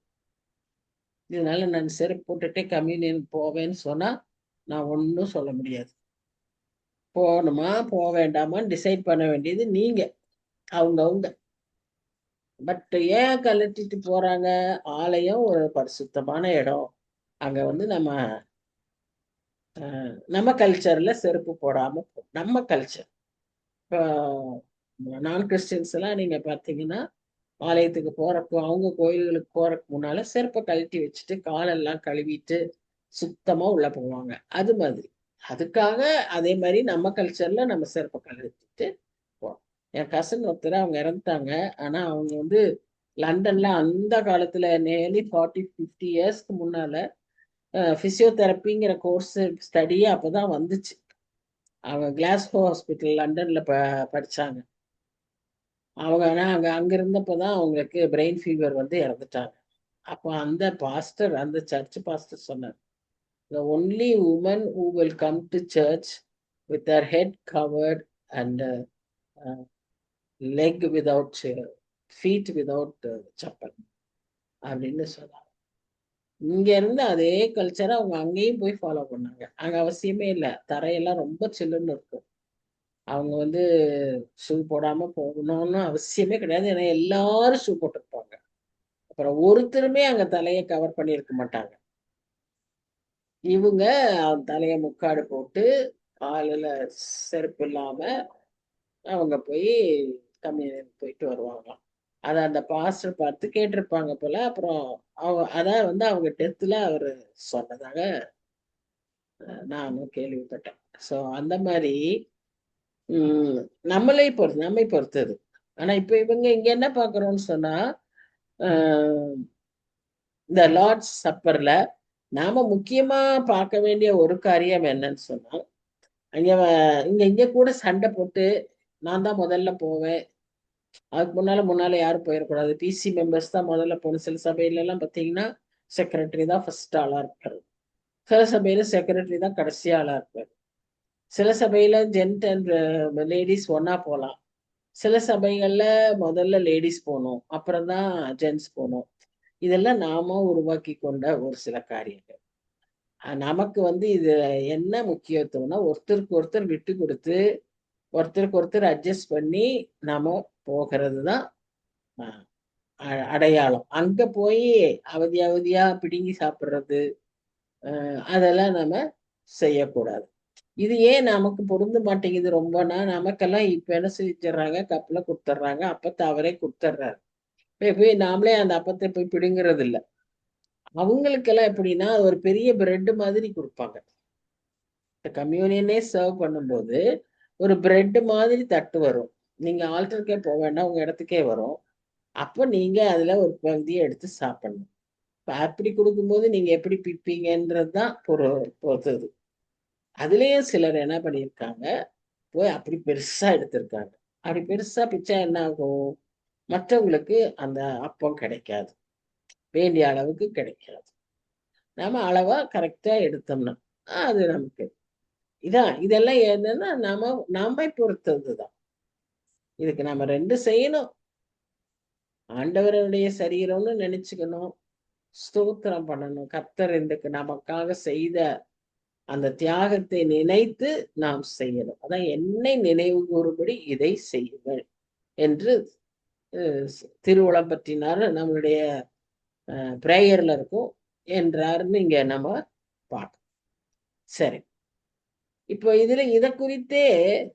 இதனால நான் செருப்பு போட்டுட்டே கம்யூனியன் போவேன்னு சொன்னா நான் ஒன்றும் சொல்ல முடியாது. போகணுமா போக வேண்டாமான்னு டிசைட் பண்ண வேண்டியது நீங்க, அவங்க. பட் ஏன் கழட்டிட்டு போறாங்க? ஆலயம் ஒரு பரிசுத்தமான இடம். அங்க வந்து நம்ம கல்ச்சர்ல செருப்பு போடாம நம்ம கல்ச்சர். இப்போ நான் கிறிஸ்டின்ஸ் எல்லாம் நீங்க பார்த்தீங்கன்னா, ஆலயத்துக்கு போறப்போ அவங்க கோயில்களுக்கு போறதுக்கு முன்னால செருப்பை கழட்டி வச்சுட்டு காலெல்லாம் கழுவிட்டு சுத்தமா உள்ள போவாங்க. அது மாதிரி அதுக்காக அதே மாதிரி நம்ம கல்ச்சர்ல நம்ம செருப்பை கழட்டிட்டு போறோம். என் கசின் ஒருத்தர் அவங்க இறந்துட்டாங்க. ஆனா அவங்க வந்து லண்டன்ல அந்த காலத்துல நேர்லி 40-50 இயர்ஸ்க்கு முன்னால பிசியோதெரப்பிங்கிற கோர்ஸ் ஸ்டடியே அப்பதான் வந்துச்சு. அவங்க கிளாஸ்கோ ஹாஸ்பிட்டல் லண்டன்ல படிச்சாங்க. அவங்க ஆனா அங்க இருந்தப்பதான் அவங்களுக்கு பிரெயின் ஃபீவர் வந்து இறந்துட்டாங்க. அப்போ அந்த பாஸ்டர், அந்த சர்ச் பாஸ்டர் சொன்னார், the only woman who will come to church with her head covered and leg without feet without chappal அப்படின்னு சொன்னாங்க. இங்க இருந்து அதே கல்ச்சரை அவங்க அங்கேயும் போய் ஃபாலோ பண்ணாங்க. அங்க அவசியமே இல்லை, தரையெல்லாம் ரொம்ப சில்லுன்னு இருக்கும். அவங்க வந்து ஷூ போடாம போகணும்னு அவசியமே கிடையாது. ஏன்னா எல்லாரும் ஷூ போட்டிருப்பாங்க. அப்புறம் ஒருத்தருமே அங்க தலையை கவர் பண்ணியிருக்க மாட்டாங்க. இவங்க தலையை முக்காடு போட்டு காலில் செருப்பு இல்லாம அவங்க போய் கம்யூனியன் போயிட்டு வருவாங்களாம். அதை அந்த பாஸ்டர் பார்த்து கேட்டிருப்பாங்க போல. அப்புறம் அதான் வந்து அவங்க டெத்துல அவர் சொன்னதாக நானும் கேள்விப்பட்டேன். ஸோ அந்த மாதிரி நம்மை பொறுத்தது. ஆனா இப்ப இவங்க இங்க என்ன பாக்குறோம்னு சொன்னா, இந்த லார்ட்ஸ் சப்பர்ல நாம முக்கியமா பார்க்க வேண்டிய ஒரு காரியம் என்னன்னு சொன்னா, இங்க கூட சண்டை போட்டு நான் தான் முதல்ல போவேன், அதுக்கு முன்னால யாரும் போயிடக்கூடாது, பிசி மெம்பர்ஸ் தான் முதல்ல போகணும். சில சபையில எல்லாம் பார்த்தீங்கன்னா செக்ரட்டரி தான் ஃபர்ஸ்ட் ஆளா இருப்பாரு, சில சபையில செக்ரட்டரி தான் கடைசி ஆளா இருப்பாரு, சில சபையில ஜென்ட் அண்ட் லேடிஸ் ஒன்னா போகலாம், சில சபைகள்ல முதல்ல லேடிஸ் போகணும், அப்புறம் தான் ஜென்ட்ஸ் போகணும். இதெல்லாம் நாம உருவாக்கி கொண்ட ஒரு சில காரியங்கள். நமக்கு வந்து இது என்ன முக்கியத்துவம்னா, ஒருத்தருக்கு ஒருத்தர் விட்டு கொடுத்து ஒருத்தருக்கு ஒருத்தர் அட்ஜஸ்ட் பண்ணி நாம போகிறது தான் அடையாளம். அங்க போய் அவதியா பிடுங்கி சாப்பிடுறது அதெல்லாம் நம்ம செய்யக்கூடாது. இது ஏன் நமக்கு பொருந்த மாட்டேங்குது ரொம்பனா, நமக்கெல்லாம் இப்ப என்ன செஞ்சிடறாங்க, கப்பல கொடுத்துட்றாங்க, அப்பத்தை அவரே கொடுத்துட்றாரு. போய் நாமளே அந்த அப்பத்தை போய் பிடுங்கிறது இல்லை. அவங்களுக்கெல்லாம் எப்படின்னா ஒரு பெரிய பிரெட் மாதிரி கொடுப்பாங்க. கம்யூனியனே சர்வ் பண்ணும்போது ஒரு பிரெட் மாதிரி தட்டு வரும். நீங்க ஆல்டருக்கே போக வேண்டாம், உங்க இடத்துக்கே வரும். அப்ப நீங்க அதுல ஒரு பகுதியை எடுத்து சாப்பிடணும். இப்ப அப்படி கொடுக்கும்போது நீங்க எப்படி பிப்பீங்கன்றதுதான் பொறுத்தது. அதுலயும் சிலர் என்ன பண்ணியிருக்காங்க, போய் அப்படி பெருசா எடுத்திருக்காங்க. அப்படி பெருசா பிச்சா என்ன ஆகும், மற்றவங்களுக்கு அந்த அப்பம் கிடைக்காது, வேண்டிய அளவுக்கு கிடைக்காது. நாம அளவா கரெக்டா எடுத்தோம்னா அது நமக்கு இதெல்லாம் என்னன்னா நாம பொறுத்ததுதான். இதுக்கு நம்ம ரெண்டு செய்யணும். ஆண்டவருடைய சரீரம்னு நினைச்சுக்கணும், ஸ்தோத்திரம் பண்ணணும். கர்த்தர் இதுக்கு நமக்காக செய்த அந்த தியாகத்தை நினைத்து நாம் செய்யணும். அதான் என்னை நினைவு கூறும்படி இதை செய்யுங்கள் என்று திருவுளம் பற்றினார் நம்மளுடைய பிரேயர்ல இருக்கும் என்றாருன்னு இங்க நம்ம பார்க்கணும். சரி, இப்போ இதை குறித்தே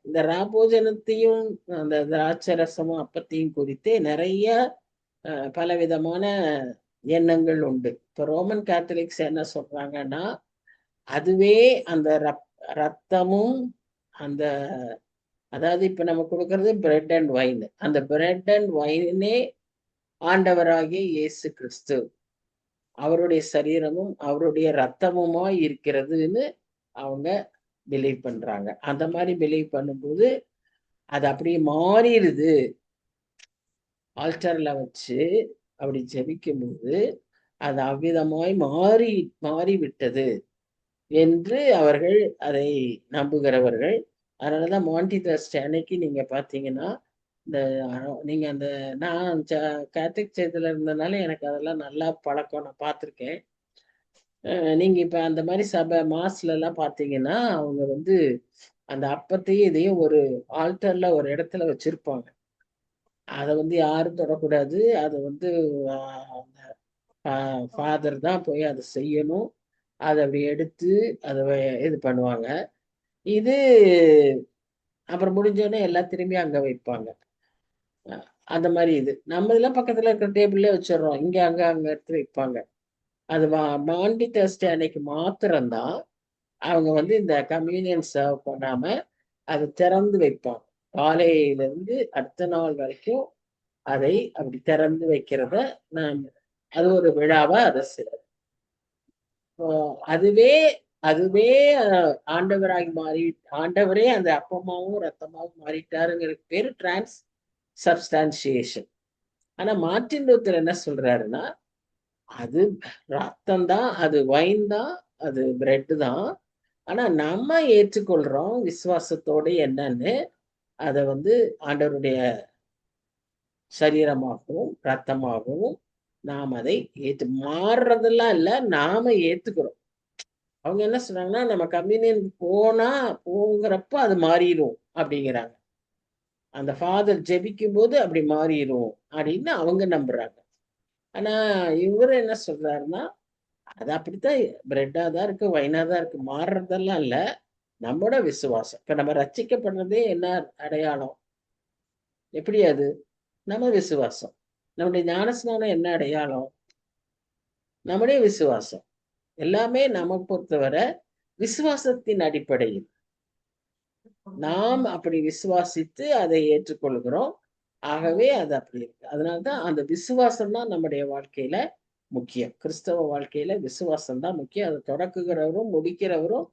இந்த ராபோஜனத்தையும் அந்த திராட்சரசமும் அப்பத்தையும் குறித்தே நிறைய பலவிதமான எண்ணங்கள் உண்டு. இப்போ ரோமன் கேத்தலிக்ஸ் என்ன சொல்றாங்கன்னா, அதுவே அந்த ரத்தமும் அந்த அதாவது இப்ப நம்ம கொடுக்கறது பிரெட் அண்ட் வைன், அந்த பிரெட் அண்ட் வைனே ஆண்டவராகிய இயேசு கிறிஸ்து அவருடைய சரீரமும் அவருடைய ரத்தமுமா இருக்கிறதுன்னு அவங்க பிலீவ் பண்றாங்க. அந்த மாதிரி பிலீவ் பண்ணும்போது அது அப்படியே மாறிடுது. ஆல்டர்ல வச்சு அப்படி ஜெபிக்கும் போது அது அவ்விதமாய் மாறிவிட்டது என்று அவர்கள் அதை நம்புகிறவர்கள். அதனாலதான் மாண்டி தர்ஸ்டே அன்னைக்கு நீங்க பாத்தீங்கன்னா, இந்த நீங்க அந்த நான் கேத்தலிக் சேர்த்துல இருந்ததுனால எனக்கு அதெல்லாம் நல்லா பழக்கம், நான் பார்த்துருக்கேன். நீங்க இப்ப அந்த மாதிரி சபை மாஸ்ல எல்லாம் பாத்தீங்கன்னா அவங்க வந்து அந்த அப்பத்தையும் இதையும் ஒரு ஆல்டர்ல ஒரு இடத்துல வச்சிருப்பாங்க. அதை வந்து யாரும் தொடக்கூடாது. அதை வந்து ஃபாதர் தான் போய் அதை செய்யணும். அதை அப்படி எடுத்து அதை இது பண்ணுவாங்க. இது அப்புறம் முடிஞ்சோடனே எல்லாம் திரும்பி அங்க வைப்பாங்க. அந்த மாதிரி இது நம்ம இதெல்லாம் பக்கத்துல இருக்கிற டேபிள்ல வச்சிடறோம், இங்க அங்க எடுத்து வைப்பாங்க. அது மாண்டி தர்ஸ்டே அன்னைக்கு மாத்திரம்தான் அவங்க வந்து இந்த கம்யூனியன் சர்வ் பண்ணாம அதை திறந்து வைப்பாங்க. காலையில இருந்து அடுத்த நாள் வரைக்கும் அதை அப்படி திறந்து வைக்கிறத நாம் அது ஒரு விழாவா அதை செய்யறோம். அதுவே அதுவே ஆண்டவராகி மாறி ஆண்டவரே அந்த அப்பமாவும் ரத்தமாவும் மாறிட்டாருங்கிற பேரு டிரான்ஸ் சப்ஸ்டான்சியேஷன். ஆனா மார்ட்டின் லூத்தர் என்ன சொல்றாருன்னா, அது ரத்தம் தான், அது வைன் தான், அது பிரெட் தான். ஆனா நம்ம ஏற்றுக்கொள்றோம் விசுவாசத்தோட என்னன்னு, அதை ஆண்டவருடைய சரீரமாகவும் ரத்தமாகவும் நாம் அதை மாறுறதெல்லாம் இல்ல, நாம ஏத்துக்கிறோம். அவங்க என்ன சொல்றாங்கன்னா, நம்ம கம்யூனியன் போங்கிறப்ப அது மாறிடும் அப்படிங்கிறாங்க. அந்த ஃபாதர் ஜெபிக்கும் போது அப்படி மாறிடும் அப்படின்னு அவங்க நம்புறாங்க. ஆனா இவரு என்ன சொல்றாருன்னா, அது அப்படித்தான் பிரெட்டா தான் இருக்கு, வைனா தான் இருக்கு, மாறுறதெல்லாம் இல்ல. நம்மோட விசுவாசம். இப்ப நம்ம ரட்சிக்கப்படுறதே என்ன அடையாளம்? எப்படி அது? நம்ம விசுவாசம். நம்முடைய ஞானஸ்நானம் என்ன அடையாளம்? நம்முடைய விசுவாசம். எல்லாமே நம்ம பொறுத்தவரை விசுவாசத்தின் அடிப்படையில் நாம் அப்படி விசுவாசித்து அதை ஏற்றுக்கொள்கிறோம். ஆகவே அது அப்படி இருக்கு. அதனால்தான் அந்த விசுவாசம் தான் நம்முடைய வாழ்க்கையில முக்கியம். கிறிஸ்தவ வாழ்க்கையில விசுவாசம் தான் முக்கியம். அதை தொடக்குகிறவரும் முடிக்கிறவரும்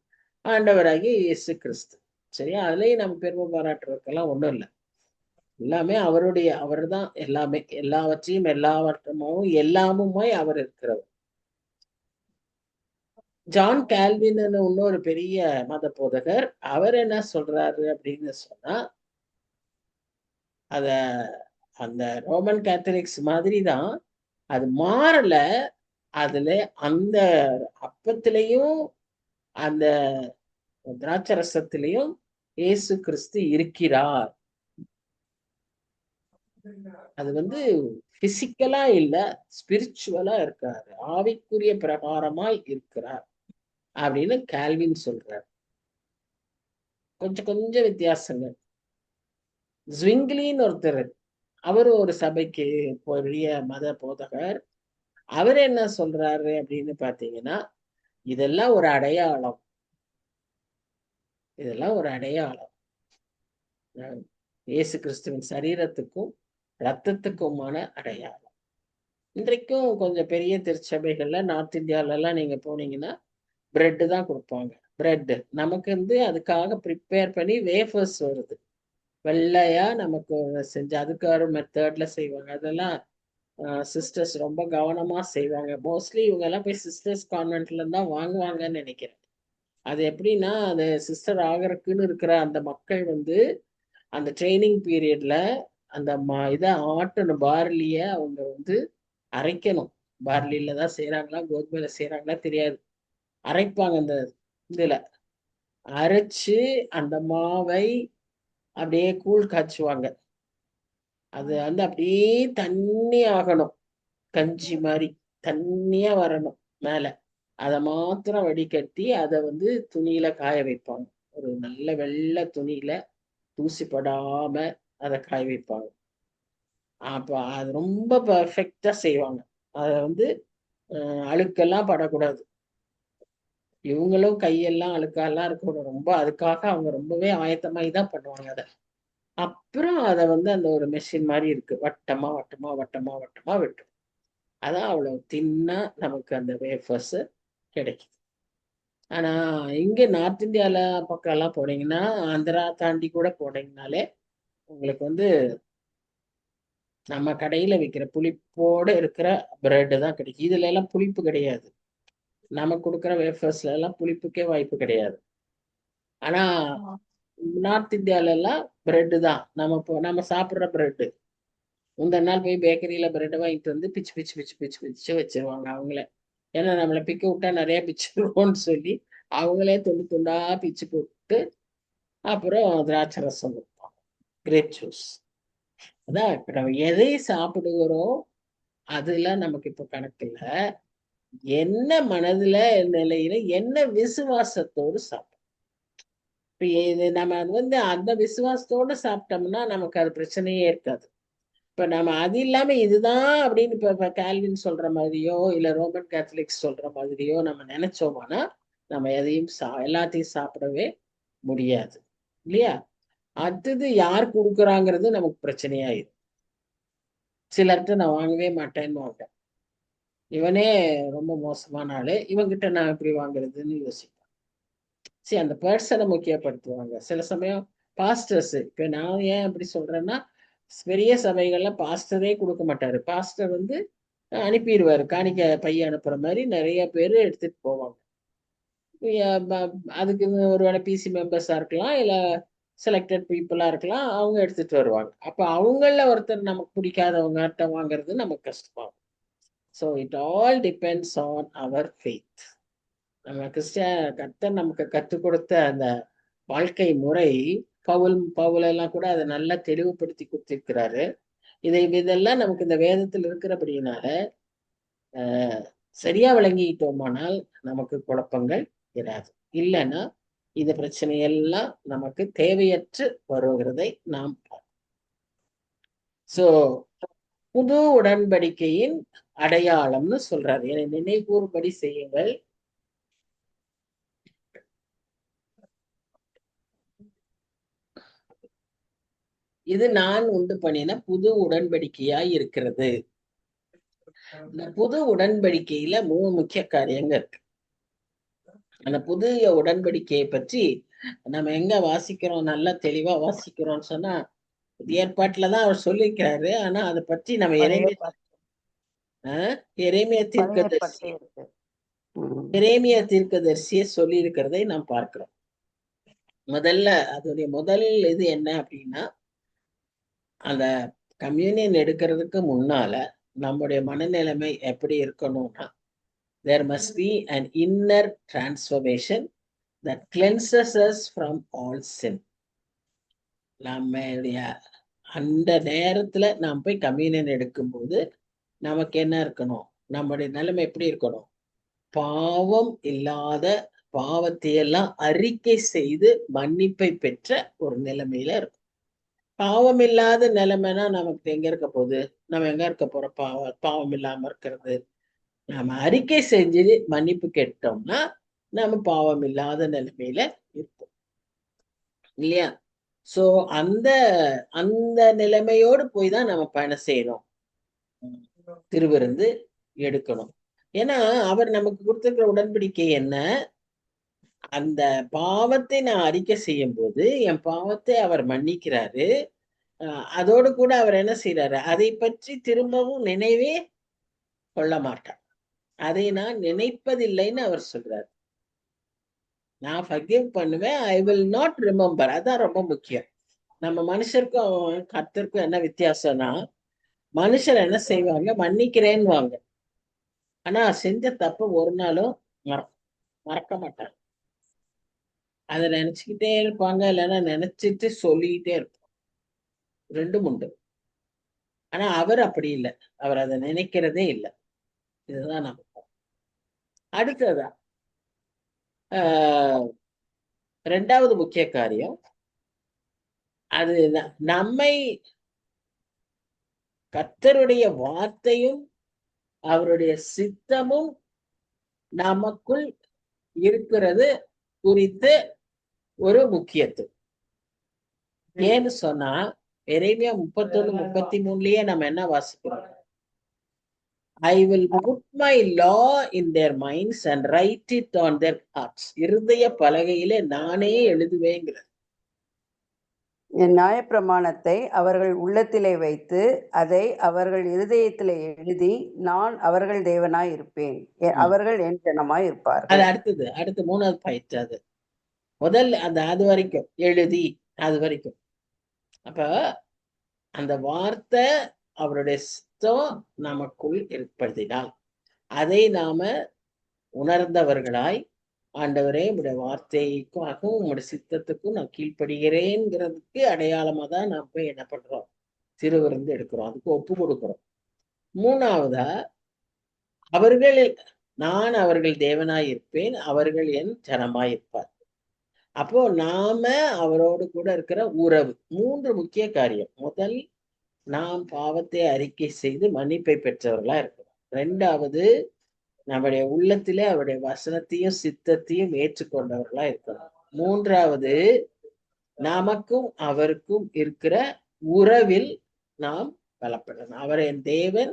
ஆண்டவராகிய இயேசு கிறிஸ்து. சரியா? அதுலயும் நம்ம பெருமை பாராட்டுறதுக்கெல்லாம் ஒண்ணும் இல்லை. எல்லாமே அவர் தான் எல்லாமே, எல்லாவற்றையும் எல்லாவற்றமாவும் எல்லாமுமாய் அவர் இருக்கிறவர். ஜான் கால்வின் இன்னொரு பெரிய மத போதகர், அவர் என்ன சொல்றாரு அப்படின்னு சொன்னா, அத அந்த ரோமன் கேத்தலிக்ஸ் மாதிரி தான், அது மாறல. அதுல அந்த அப்பத்திலையும் அந்த திராட்சரசத்திலையும் இயேசு கிறிஸ்து இருக்கிறார். அது பிசிக்கலா இல்ல, ஸ்பிரிச்சுவலா இருக்காரு, ஆவிக்குரிய பிரகாரமாய் இருக்கிறார் அப்படின்னு கால்வின் சொல்றார். கொஞ்சம் கொஞ்சம் வித்தியாசங்கள். ஜ்விங்லின்னு ஒருத்தர், அவரு ஒரு சபைக்கு பெரிய மத போதகர். அவர் என்ன சொல்றாரு அப்படின்னு பாத்தீங்கன்னா, இதெல்லாம் ஒரு அடையாளம், இதெல்லாம் ஒரு அடையாளம். இயேசு கிறிஸ்துவின் சரீரத்துக்கும் ரத்தத்துக்குமான அடையாளம். இன்றைக்கும் கொஞ்சம் பெரிய திருச்சபைகள்ல நார்த் இந்தியால எல்லாம் நீங்க போனீங்கன்னா பிரெட் தான் கொடுப்பாங்க. பிரெட் நமக்கு அதுக்காக ப்ரிப்பேர் பண்ணி வேஃபர்ஸ் வருது, வெள்ளையா நமக்கு செஞ்சு, அதுக்கு ஒரு மெத்தட்ல செய்வாங்க. அதெல்லாம் சிஸ்டர்ஸ் ரொம்ப கவனமா செய்வாங்க. மோஸ்ட்லி இவங்க எல்லாம் போய் சிஸ்டர்ஸ் கான்வென்ட்ல தான் வாங்குவாங்கன்னு நினைக்கிறேன். அது எப்படின்னா, அது சிஸ்டர் ஆகறதுக்குன்னு இருக்கிற அந்த மக்கள் அந்த ட்ரைனிங் பீரியட்ல அந்த இதை ஆட்டணும், பார்லிய அவங்க அரைக்கணும். பார்லியில தான் செய்யறாங்களா கோதுமையில செய்யறாங்களா தெரியாது, அரைப்பாங்க. அந்த இதுல அரைச்சு அந்த மாவை அப்படியே கூழ் காய்ச்சுவாங்க. அது அப்படியே தண்ணி ஆகணும், கஞ்சி மாதிரி தண்ணியா வரணும் மேல. அதை மாத்திரம் வடிகட்டி அதை துணியில காய வைப்பாங்க. ஒரு நல்ல வெள்ளை துணியில தூசி படாம அதை காய வைப்பாங்க. அப்ப அது ரொம்ப பர்ஃபெக்டா செய்வாங்க. அதை அழுக்கெல்லாம் படக்கூடாது. இவங்களும் கையெல்லாம் அழுக்கெல்லாம் இருக்கணும். ரொம்ப அதுக்காக அவங்க ரொம்பவே ஆயத்தமாயி தான் பண்ணுவாங்க அதை. அப்புறம் அதை அந்த ஒரு மெஷின் மாதிரி இருக்கு, வட்டமா வட்டமா வட்டமா வட்டமா வெட்டும். அதான் அவ்வளவு தின்னா நமக்கு அந்த வேஃபர்ஸ் கிடைக்குது. ஆனா இங்க நார்த் இந்தியால பக்கம் எல்லாம் போனீங்கன்னா, ஆந்திரா தாண்டி கூட போனீங்கனாலே உங்களுக்கு நம்ம கடையில விற்கிற புளிப்போட இருக்கிற பிரெட் தான் கிடைக்கும். இதுல எல்லாம் புளிப்பு கிடையாது. நம்ம கொடுக்குற வேஃபர்ஸ்ல எல்லாம் புளிப்புக்கே வாய்ப்பு கிடையாது. ஆனா நார்த் இந்தியால எல்லாம் பிரெட் தான், நம்ம சாப்பிடுற பிரெட். முந்தின நாள் போய் பேக்கரியில பிரெட் வாங்கிட்டு பிச்சு பிச்சு பிச்சு பிச்சு பிச்சு வச்சிருவாங்க அவங்களே. ஏன்னா நம்மளை பிக்க விட்டா நிறைய பிச்சுருவோம்னு சொல்லி அவங்களே துண்டு துண்டா பிச்சு போட்டு அப்புறம் திராட்சை ரசம் கொடுப்பாங்க, கிரேப் ஜூஸ். அதான் இப்ப நம்ம எதை சாப்பிடுகிறோம் அதுல நமக்கு இப்ப கணக்கு இல்ல, என்ன மனதுல நிலையில என்ன விசுவாசத்தோடு சாப்பிடும். இப்ப இது நம்ம அந்த விசுவாசத்தோடு சாப்பிட்டோம்னா நமக்கு அது பிரச்சனையே இருக்காது. இப்ப நம்ம அது இல்லாம இதுதான் அப்படின்னு இப்ப கால்வின் சொல்ற மாதிரியோ இல்ல ரோமன் கேத்தலிக்ஸ் சொல்ற மாதிரியோ நம்ம நினைச்சோமானா நம்ம எதையும் எல்லாத்தையும் சாப்பிடவே முடியாது, இல்லையா? அடுத்தது யார் கொடுக்குறாங்கிறது நமக்கு பிரச்சனையாயிடும். சிலர்கிட்ட நான் வாங்கவே மாட்டேன்னு வாங்க. இவனே ரொம்ப மோசமான ஆளு, இவங்கிட்ட நான் எப்படி வாங்குறதுன்னு யோசிப்பேன். சரி, அந்த பர்சனை முக்கியப்படுத்துவாங்க. சில சமயம் பாஸ்டர்ஸ், இப்ப நான் ஏன் அப்படி சொல்றேன்னா, பெரிய சபைகள்ல பாஸ்டரே கொடுக்க மாட்டாரு. பாஸ்டர் வந்து அனுப்பிடுவாரு. காணிக்க பைய அனுப்புற மாதிரி நிறைய பேர் எடுத்துட்டு போவாங்க. அதுக்கு ஒருவேளை பிசி மெம்பர்ஸா இருக்கலாம், இல்ல செலக்டட் பீப்புளா இருக்கலாம். அவங்க எடுத்துட்டு வருவாங்க. அப்ப அவங்கள ஒருத்தர் நமக்கு பிடிக்காதவங்ககிட்ட வாங்குறது நமக்கு கஷ்டமாகும். So it all depends on our faith. நம்ம கர்த்தர் நமக்கு கற்றுக் கொடுத்த அந்த வாழ்க்கை முறை, பவுல் எல்லாம் கூட அதை நல்லா தெளிவுபடுத்தி கொடுத்திருக்கிறாரு. இதெல்லாம் நமக்கு இந்த வேதத்தில் இருக்கிறபடியினால சரியா விளங்கிட்டோமானால் நமக்கு குழப்பங்கள் இராது. இல்லைன்னா இந்த பிரச்சனையெல்லாம் நமக்கு தேவையற்று வருகிறதை நாம் பார்ப்போம். சோ புது உடன்படிக்கையின் அடையாளம்னு சொல்றாரு. என்னை நினைவுபடி செய்யுங்கள், இது நான் உண்டு பண்ணின புது உடன்படிக்கையாய் இருக்கிறது. இந்த புது உடன்படிக்கையில 3 முக்கிய காரியங்கள் இருக்கு. அந்த புதிய உடன்படிக்கையை பற்றி நம்ம எங்க வாசிக்கிறோம், நல்லா தெளிவா வாசிக்கிறோம்னு சொன்னா ஏற்பாட்டுலதான் அவர் சொல்லியிருக்கிறாரு. ஆனா அதை பற்றி நம்ம எரேமியா தீர்க்கதரிசியை சொல்லி இருக்கிறதை நாம் பார்க்கிறோம். முதல்ல அதோடைய முதல் இது என்ன அப்படின்னா, அந்த கம்யூனியன் எடுக்கிறதுக்கு முன்னால நம்முடைய மனநிலைமை எப்படி இருக்கணும்னா, there must be an inner transformation that cleanses us from all sin. நம்முடைய அந்த நேரத்துல நாம் போய் கம்யூனியன் எடுக்கும்போது நமக்கு என்ன இருக்கணும், நம்முடைய நிலைமை எப்படி இருக்கணும், பாவம் இல்லாத, பாவத்தையெல்லாம் அறிக்கை செய்து மன்னிப்பை பெற்ற ஒரு நிலைமையில இருக்கும். பாவம் இல்லாத நிலைமைனா நமக்கு எங்க இருக்க போகுது, நம்ம எங்க இருக்க போற பாவம் இல்லாம இருக்கிறது. நாம அறிக்கை செஞ்சு மன்னிப்பு கேட்டோம்னா நம்ம பாவம் இல்லாத நிலைமையில இருப்போம் இல்லையா? சோ அந்த அந்த நிலைமையோடு போய் தான் நம்ம பயணம் செய்யணும், திருவிருந்து எடுக்கணும். ஏன்னா அவர் நமக்கு கொடுத்திருக்கிற உடன்படிக்கை என்ன, அந்த பாவத்தை நான் அறிக்கை செய்யும் போது என் பாவத்தை அவர் மன்னிக்கிறாரு. அதோடு கூட அவர் என்ன செய்யறாரு, அதை பற்றி திரும்பவும் நினைவே கொள்ள மாட்டார். அதை நான் நினைப்பதில்லைன்னு அவர் சொல்றாரு. நான் ஃபர்கிவ் பண்ணுவேன், ஐ வில் நாட் ரிமெம்பர். அதான் ரொம்ப முக்கியம். நம்ம மனுஷருக்கும் கர்த்தருக்கும் என்ன வித்தியாசம்னா, மனுஷர் என்ன செய்வாங்க, மன்னிக்கிறேன்னு வாங்க, ஆனா செஞ்ச தப்பு ஒரு நாளும் மறக்க மாட்டாங்க. அதை நினைச்சுக்கிட்டே இருப்பாங்க, இல்லைன்னா நினைச்சிட்டு சொல்லிக்கிட்டே இருப்பாங்க. ரெண்டும் உண்டு. ஆனா அவர் அப்படி இல்லை, அவர் அதை நினைக்கிறதே இல்லை. இதுதான் நம்ம. அடுத்ததான் ரெண்டாவது முக்கிய காரியம், அது நம்மை கர்த்தருடைய வார்த்தையும் அவருடைய சித்தமும் நமக்குள் இருக்கிறது குறித்து ஒரு முக்கியத்துவம். ஏன்னு சொன்னா எரேமியா 31:33லயே நம்ம என்ன வாசிக்கிறோம், I will put my law in their minds and write it on their hearts. இருதய பலகையிலே நானே எழுதுவேங்கிறது.
என் நியாயப்பிரமாணத்தை அவர்கள் உள்ளத்திலே வைத்து அதை அவர்கள் இருதயத்திலே எழுதி நான் அவர்கள் தேவனாய் இருப்பேன், அவர்கள் என் ஜனமாய் இருப்பார்கள்.
அது அடுத்து 3வது பாயிண்ட். அது முதல்ல அது வரைக்கும் எழுதி, அது வரைக்கும். அப்ப அந்த வார்த்தை அவருடைய சித்தம் நமக்குள் ஏற்படுத்தினால் அதை நாம உணர்ந்தவர்களாய், ஆண்டவரே உங்களுடைய வார்த்தைக்கும் உங்களுடைய சித்தத்துக்கும் நான் கீழ்ப்படுகிறேங்கிறதுக்கு அடையாளமா தான் நாம் போய் என்ன பண்றோம், திருவிருந்து எடுக்கிறோம், அதுக்கு ஒப்பு கொடுக்கிறோம். 3வதா, நான் அவர்கள் தேவனாய் இருப்பேன், அவர்கள் என் ஜனமாய் இருப்பார். அப்போ நாம அவரோடு கூட இருக்கிற உறவு. 3 முக்கிய காரியம். முதல், நாம் பாவத்தை அறிக்கை செய்து மன்னிப்பை பெற்றவர்களா இருக்கிறோம். 2வது, நம்முடைய உள்ளத்திலே அவருடைய வசனத்தையும் சித்தத்தையும் ஏற்றுக்கொண்டவர்களா இருக்கிறோம். 3வது, நமக்கும் அவருக்கும் இருக்கிற உறவில் நாம் பலப்படணும். அவர் என் தேவன்,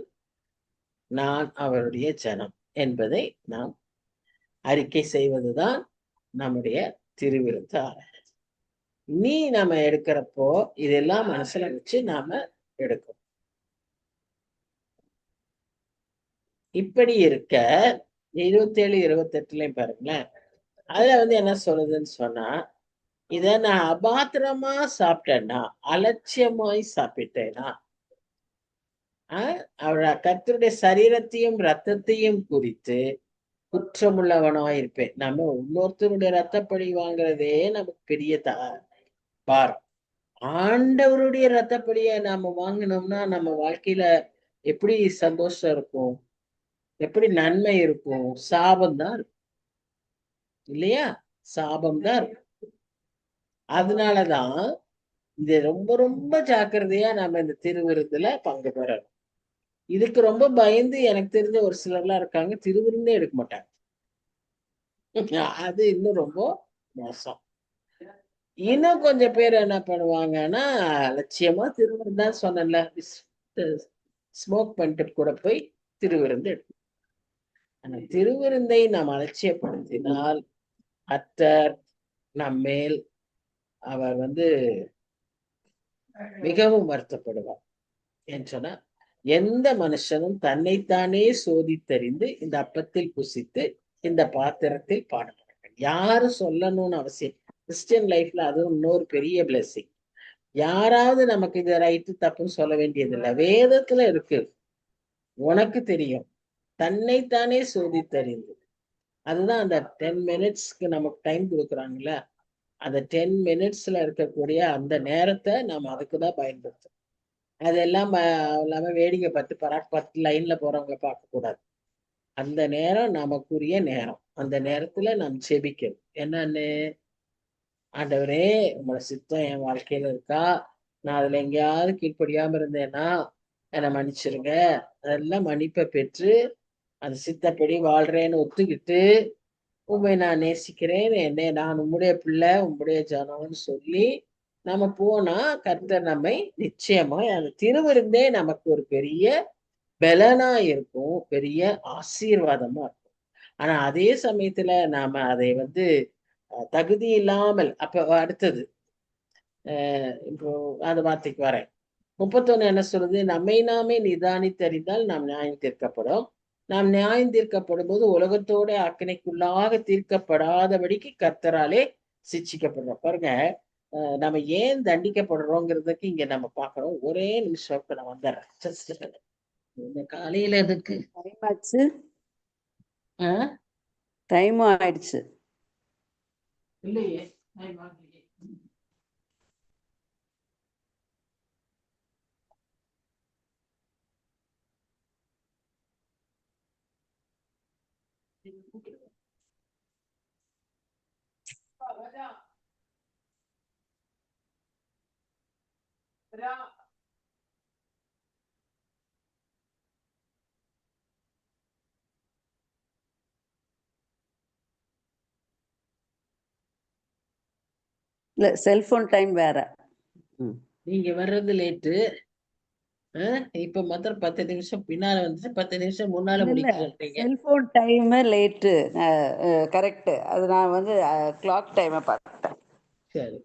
நான் அவருடைய ஜனம் என்பதை நாம் அறிக்கை செய்வதுதான் நம்முடைய திருவிருத்த ஆராதனை. நீ நாம எடுக்கிறப்போ இதெல்லாம் மனசுல வச்சு நாம எடுக்கணும். இப்படி இருக்க 27, 28லயும் பாருங்களேன். அதுல என்ன சொல்லுதுன்னு சொன்னா, இத நான் அபாத்திரமா சாப்பிட்டேன்னா, அலட்சியமாய் சாப்பிட்டேனா, அவர கர்த்தருடைய சரீரத்தையும் ரத்தத்தையும் குறித்து குற்றமுள்ளவனாய் இருப்பேன். நம்ம இன்னொருத்தருடைய ரத்தப்பழி வாங்குறதே நமக்கு பெரிய பாரம். ஆண்டவருடைய ரத்தப்படியை நாம வாங்கினோம்னா நம்ம வாழ்க்கையில எப்படி சந்தோஷம் இருக்கும், எப்படி நன்மை இருக்கும்? சாபம் தான் இருக்கும் இல்லையா? சாபம் தான் இருக்கும். அதனாலதான் இது ரொம்ப ரொம்ப ஜாக்கிரதையா நம்ம இந்த திருவிருந்துல பங்கு பெறணும். இதுக்கு ரொம்ப பயந்து எனக்கு தெரிஞ்ச ஒரு சிலர்லாம் இருக்காங்க, திருவிருந்தே எடுக்க மாட்டாங்க. அது இன்னும் ரொம்ப மோசம். இன்னும் கொஞ்சம் பேர் என்ன பண்ணுவாங்கன்னா, லட்சியமா திருவிருந்தான் சொன்னேன்ல, ஸ்மோக் பண்ணிட்டு கூட போய் திருவிருந்து எடுக்கும். ஆனா திருவிருந்தை நாம் அலட்சியப்படுத்தினால் கர்த்தர் நம்மேல் அவர் மிகவும் வருத்தப்படுவார். என்று சொன்னா, எந்த மனுஷனும் தன்னைத்தானே சோதித்தறிந்து இந்த அப்பத்தில் புசித்து இந்த பாத்திரத்தில் பாடப்பட யாரும் சொல்லணும்னு அவசியம். கிறிஸ்டியன் லைஃப்ல அதுவும் இன்னொரு பெரிய பிளெஸிங். யாராவது நமக்கு இது ரைட்டு தப்புன்னு சொல்ல வேண்டியது இல்லை. வேதத்துல இருக்கு, உனக்கு தெரியும். தன்னைத்தானே சோதித்தறிந்து, அதுதான் அந்த 10 மினிட்ஸ்க்கு நமக்கு டைம் கொடுக்குறாங்கல்ல, அந்த 10 மினிட்ஸ்ல இருக்கக்கூடிய அந்த நேரத்தை நம்ம அதுக்குதான் பயன்படுத்தணும். அதெல்லாம் இல்லாம வேடிக்கை பார்த்து லைன்ல போறவங்களை பார்க்க கூடாது. அந்த நேரம் நமக்குரிய நேரம். அந்த நேரத்துல நாம் செபிக்கணும். என்னன்னு, ஆண்டவரே உங்களோட சித்தம் என் வாழ்க்கையில இருக்கா, நான் அதுல எங்கேயாவது கீழ்ப்படியாம இருந்தேன்னா என்னை மன்னிச்சிருங்க. அதெல்லாம் மன்னிப்பை பெற்று அந்த சித்தப்படி வாழ்றேன்னு ஒத்துக்கிட்டு, உண்மை நான் நேசிக்கிறேன், என்னை நான் உம்முடைய பிள்ளை, உம்முடைய ஜனம்னு சொல்லி நம்ம போனா கர்த்தர் நம்மை நிச்சயமா அந்த திருவிருந்தே நமக்கு ஒரு பெரிய பலனா இருக்கும், பெரிய ஆசீர்வாதமா இருக்கும். ஆனா அதே சமயத்துல நாம அதை தகுதி இல்லாமல் அப்ப அடுத்தது இப்போ அந்த வார்த்தைக்கு வரேன். 31 என்ன சொல்றது? நம்மை நாமே நிதானித்தறிந்தால் நாம் நியாயம் தீர்க்கப்படும். நாம் நியாயம் தீர்க்கப்படும் போது உலகத்தோட அக்கனைக்குள்ளாக தீர்க்கப்படாதபடிக்கு கர்த்தராலே சிட்சிக்கப்படுறோம். பாருங்க, நம்ம ஏன் தண்டிக்கப்படுறோங்கிறதுக்கு இங்க நம்ம பார்க்கணும். ஒரே நிமிஷம் இப்ப நான் வந்துடுறேன். இந்த காலையில எதுக்கு
டைம் ஆச்சு, டைம் ஆயிடுச்சு
இல்லையே.
இல்ல, செல்போன் டைம் வேற.
நீங்க வர்றது லேட்டு. இப்ப மாத்திரம் 10 நிமிஷம் பின்னால வந்துச்சு, 10 நிமிஷம் முன்னால முடிக்க சொல்றீங்க.
Cellphone time late, correct. அது நான் கிளாக் டைமை பார்த்தேன்.
சரி,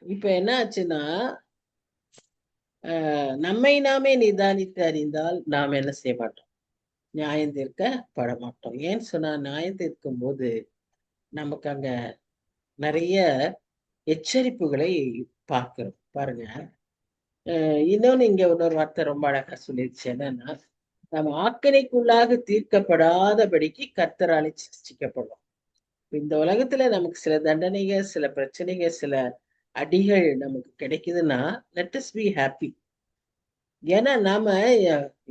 இப்ப என்ன ஆச்சுன்னா, நம்மை நாமே நிதானித்து அறிந்தால் நாம் என்ன செய்ய மாட்டோம்? நியாயம் தீர்க்கப்பட மாட்டோம். ஏன்னு சொன்னா, நியாயம் தீர்க்கும் போது நமக்கு அங்க நிறைய எச்சரிப்புகளை பார்க்கிறோம். பாருங்க, இன்னொன்னு இங்க இன்னொரு வார்த்தை ரொம்ப அழகா சொல்லிடுச்சு. என்னன்னா, நம்ம ஆக்கினைக்குள்ளாக தீர்க்கப்படாதபடிக்கு கர்த்தராலே சிருஷ்டிக்கப்படுறோம். இந்த உலகத்துல நமக்கு சில தண்டனைகள், சில பிரச்சனைகள், சில அடிகள் நமக்கு கிடைக்குதுன்னா, லெட் அஸ் பி ஹாப்பி. ஏன்னா நாம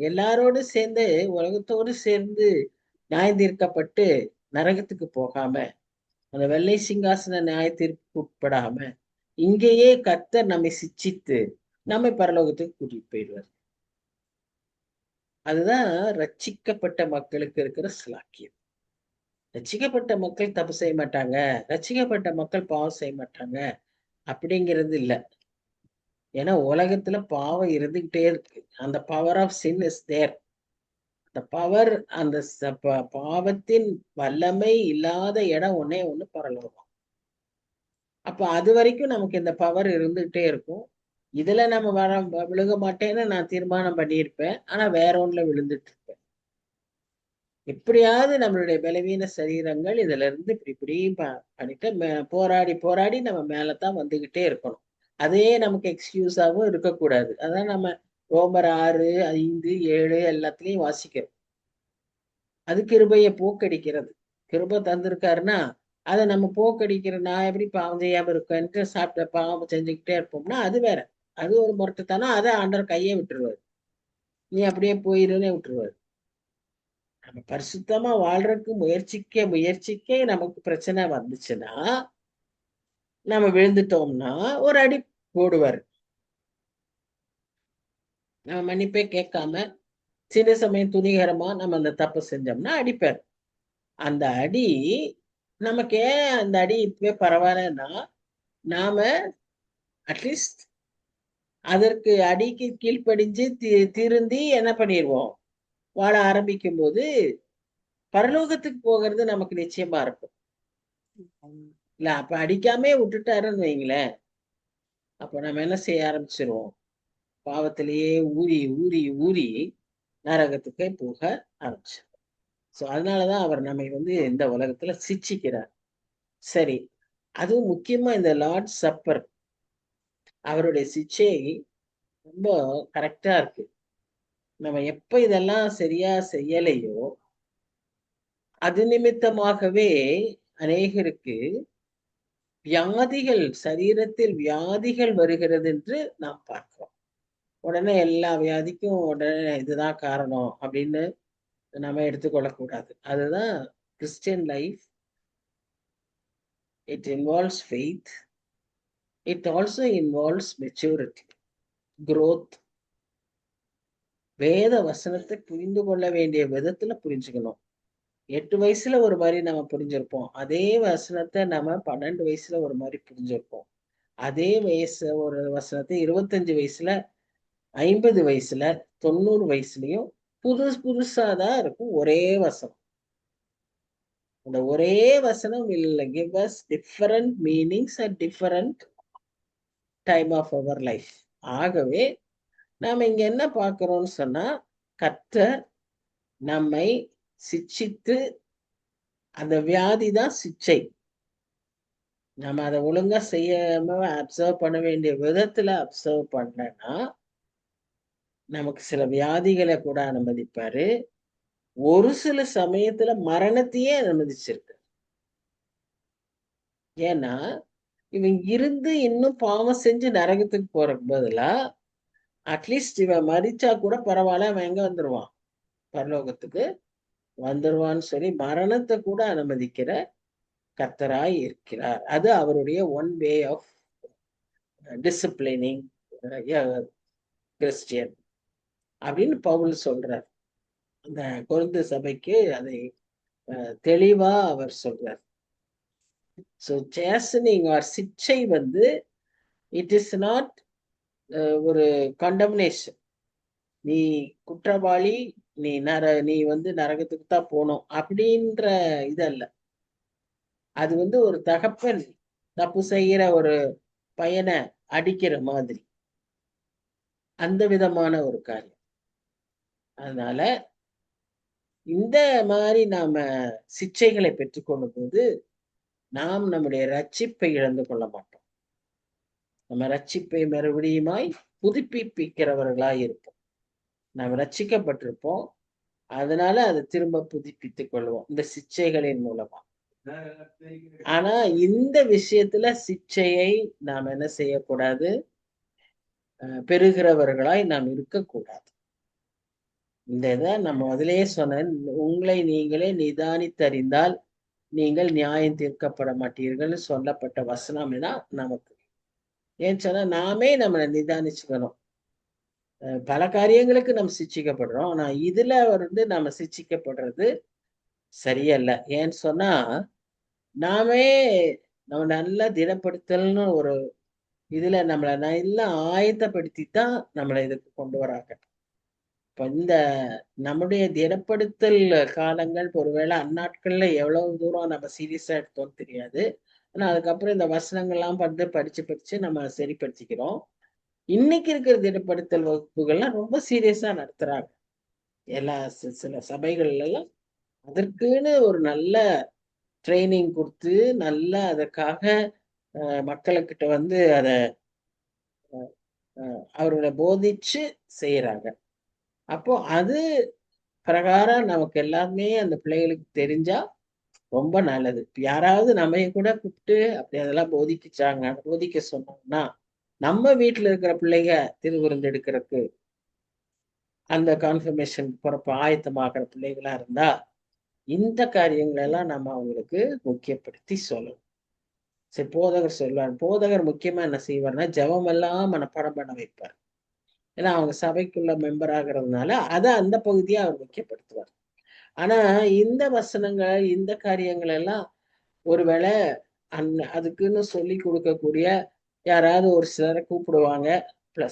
எல்லாரோடு சேர்ந்து, உலகத்தோடு சேர்ந்து நியாயம் தீர்க்கப்பட்டு நரகத்துக்கு போகாம, அந்த வெள்ளை சிங்காசன நியாய தீர்ப்புக்கு உட்படாம, இங்கேயே கர்த்தர் நம்மை சிட்சித்து நம்மை பரலோகத்துக்கு கூட்டிட்டு போயிடுவார். அதுதான் ரட்சிக்கப்பட்ட மக்களுக்கு இருக்கிற சிலாக்கியம். ரட்சிக்கப்பட்ட மக்கள் தப்பு செய்ய மாட்டாங்க, ரட்சிக்கப்பட்ட மக்கள் பாவம் செய்ய மாட்டாங்க அப்படிங்கிறது இல்லை. ஏன்னா உலகத்துல பாவம் இருந்துகிட்டே இருக்கு. அந்த power of sin is there. அந்த பவர், அந்த பாவத்தின் வல்லமை இல்லாத இடம் ஒண்ணே ஒண்ணு பரலோகம். அப்ப அது வரைக்கும் நமக்கு இந்த பவர் இருந்துகிட்டே இருக்கும். இதுல நம்ம விழுக மாட்டேன்னு நான் தீர்மானம் பண்ணியிருப்பேன். ஆனா வேற ஒண்ணுல விழுந்துட்டு இருப்பேன். எப்படியாவது நம்மளுடைய பலவீன சரீரங்கள் இதுல இருந்து இப்படி இப்படி பண்ணிட்டு போராடி போராடி நம்ம மேலதான் வந்துகிட்டே இருக்கணும். அதே நமக்கு எக்ஸ்கியூஸாவும் இருக்கக்கூடாது. அதான் நம்ம ரோமர் 6, 5, 7 எல்லாத்துலயும் வாசிக்கிறோம். அது கிருபையை போக்கடிக்கிறது. கிருபை தந்திருக்காருன்னா அதை நம்ம போக்கடிக்கிற, நான் எப்படி பாவம் செய்யாம இருக்கேன்ட்டு சாப்பிட்ட பாவம் செஞ்சுக்கிட்டே இருப்போம்னா அது வேற. அது ஒரு முரட்டுத்தானே. அதை ஆண்டவர் கையே விட்டுருவாரு. நீ அப்படியே போயிருன்னே விட்டுருவாரு. நம்ம பரிசுத்தமா வாழ்றதுக்கு முயற்சிக்க முயற்சிக்க நமக்கு பிரச்சனை வந்துச்சுன்னா, நம்ம விழுந்துட்டோம்னா ஒரு அடி போடுவாரு. நம்ம மன்னிப்பே கேட்காம சில சமயம் துணிகரமா நம்ம அந்த தப்பு செஞ்சோம்னா அடிப்பார். அந்த அடி நமக்கு ஏன் அந்த அடி இப்பவே பரவாயில்லன்னா, நாம அட்லீஸ்ட் அதற்கு அடிக்கு கீழ்ப்படிஞ்சு திருந்தி என்ன பண்ணிடுவோம், வாழ ஆரம்பிக்கும் போது பரலோகத்துக்கு போகிறது நமக்கு நிச்சயமா இருக்கும். இல்ல அப்ப அடிக்காமே விட்டுட்டாருன்னு வைங்களேன், அப்ப நம்ம என்ன செய்ய ஆரம்பிச்சிருவோம், பாவத்திலேயே ஊறி ஊறி ஊறி நரகத்துக்கே போக ஆரம்பிச்சிருவோம். சோ அதனாலதான் அவர் நம்மை இந்த உலகத்துல சிட்சிக்கிறார். சரி, அதுவும் முக்கியமா இந்த லார்ட் சப்பர், அவருடைய சிச்சை ரொம்ப கரெக்டா இருக்கு. நம்ம எப்ப இதெல்லாம் சரியா செய்யலையோ அது நிமித்தமாகவே அநேகருக்கு வியாதிகள், சரீரத்தில் வியாதிகள் வருகிறது என்று நாம் பார்க்கிறோம். உடனே எல்லா வியாதிக்கும் உடனே இதுதான் காரணம் அப்படின்னு நம்ம எடுத்துக்கொள்ளக்கூடாது. அதுதான் Christian life. It involves faith. It also involves maturity, growth. வேத வசனத்தை புரிந்து கொள்ள வேண்டிய விதத்துல புரிஞ்சுக்கணும். 8 வயசுல ஒரு மாதிரி நம்ம புரிஞ்சிருப்போம். அதே வசனத்தை நம்ம 12 வயசுல ஒரு மாதிரி புரிஞ்சிருப்போம். அதே ஒரு வசனத்தை 25 வயசுல, 50 வயசுல, 90 வயசுலயும் புதுசாதான் இருக்கும் ஒரே வசனம். அந்த ஒரே வசனம் will give us different meanings at different time of our life. ஆகவே நாம இங்க என்ன பார்க்கிறோம்னு சொன்னா, கர்த்தர் நம்மை சிட்சித்து, அந்த வியாதி தான் சிச்சை. நம்ம அதை ஒழுங்கா செய்யாம அப்சர்வ் பண்ண வேண்டிய விதத்துல அப்சர்வ் பண்ணனா நமக்கு சில வியாதிகளை கூட அனுமதிப்பாரு. ஒரு சில சமயத்துல மரணத்தையே அனுமதிச்சிருக்கு. ஏன்னா இவன் இருந்து இன்னும் பாவம் செஞ்சு நரகத்துக்கு போறதுக்கு பதிலா அட்லீஸ்ட் இவன் மரிச்சா கூட பரவாயில்ல, அவன் எங்க வந்துருவான், பரலோகத்துக்கு வந்துருவான்னு சொல்லி மரணத்தை கூட அனுமதிக்கிற கர்த்தராய் இருக்கிறார். அது அவருடைய one way of disciplining Christian அப்படின்னு பவுல் சொல்றார். அந்த கொரிந்து சபைக்கு அதை தெளிவா அவர் சொல்றார். ஸோ சேசனிங் ஆர் சிக்ஷை இட் இஸ் நாட் ஒரு கண்டம்னேஷன். நீ குற்றவாளி, நீ நீ நரகத்துக்கு தான் போகணும் அப்படின்ற இது அல்ல. அது ஒரு தகப்பன் தப்பு செய்கிற ஒரு பையனை அடிக்கிற மாதிரி, அந்த விதமான ஒரு காரியம். அதனால இந்த மாதிரி நாம சிக்ஷைகளை பெற்றுக்கொள்ளும் போது நாம் நம்முடைய ரட்சிப்பை இழந்து கொள்ள மாட்டோம். நம்ம ரட்சிப்பை மறுபடியுமாய் புதுப்பிக்கிறவர்களாய் இருப்போம். நாம் ரட்சிக்கப்பட்டிருப்போம், அதனால அதை திரும்ப புதுப்பித்துக் கொள்வோம் இந்த சிக்ஷைகளின் மூலமா. ஆனா இந்த விஷயத்துல சிக்ஷையை நாம் என்ன செய்யக்கூடாது, பெறுகிறவர்களாய் நாம் இருக்கக்கூடாது. இந்த இதை நம்ம முதலே சொன்னேன், உங்களை நீங்களே நிதானித்தறிந்தால் நீங்கள் நியாயம் தீர்க்கப்பட மாட்டீர்கள் சொல்லப்பட்ட வசனம் தான் நமக்கு. ஏன்னு சொன்னா நாமே நம்மளை நிதானிச்சுக்கணும். பல காரியங்களுக்கு நம்ம சிக்ஷிக்கப்படுறோம், ஆனா இதுல நம்ம சிக்ஷிக்கப்படுறது சரியல்ல. ஏன்னு சொன்னா நாமே நம்ம நல்லா திடப்படுத்தல்னு ஒரு இதுல நம்மளை நல்லா ஆயத்தப்படுத்தி தான் நம்மளை இதுக்கு கொண்டு வராங்க. இப்ப இந்த நம்முடைய திடப்படுத்தல் காலங்கள் ஒருவேளை அந்நாட்கள்ல எவ்வளவு தூரம் நம்ம சீரியஸா எடுத்தோம்னு தெரியாது. ஆனா அதுக்கப்புறம் இந்த வசனங்கள்லாம் வந்து படிச்சு படிச்சு நம்ம சரிப்படுத்திக்கிறோம். இன்னைக்கு இருக்கிற திடப்படுத்தல் வகுப்புகள்லாம் ரொம்ப சீரியஸா நடத்துறாங்க. எல்லா சில சபைகள்ல எல்லாம் அதற்குன்னு ஒரு நல்ல ட்ரைனிங் கொடுத்து, நல்லா அதற்காக மக்களுக்கிட்ட வந்து அத அவர்களை போதிச்சு செய்யறாங்க. அப்போ அது பிரகாரம் நமக்கு எல்லாமே அந்த பிள்ளைகளுக்கு தெரிஞ்சா ரொம்ப நல்லது. இப்ப யாராவது நம்மைய கூட கூப்பிட்டு அப்படி அதெல்லாம் போதிக்க சொன்னாங்கன்னா, நம்ம வீட்டுல இருக்கிற பிள்ளைங்க திருவிருந்து எடுக்கிறதுக்கு, அந்த கான்ஃபர்மேஷன் போறப்ப ஆயத்தமாகிற பிள்ளைகளா இருந்தா, இந்த காரியங்கள் எல்லாம் நம்ம அவங்களுக்கு முக்கியப்படுத்தி சொல்லணும். சரி, போதகர் சொல்லுவார். போதகர் முக்கியமா என்ன செய்வார்னா, ஜெபம் எல்லாம் மனப்பாடம் பண்ண வைப்பார். ஏன்னா அவங்க சபைக்குள்ள மெம்பர் ஆகுறதுனால, அந்த பகுதியை அவர் முக்கியப்படுத்துவார். ஆனா இந்த வசனங்கள், இந்த காரியங்கள் எல்லாம் ஒருவேளை அதுக்குன்னு சொல்லி கொடுக்கக்கூடிய யாராவது ஒரு சிலரை கூப்பிடுவாங்க.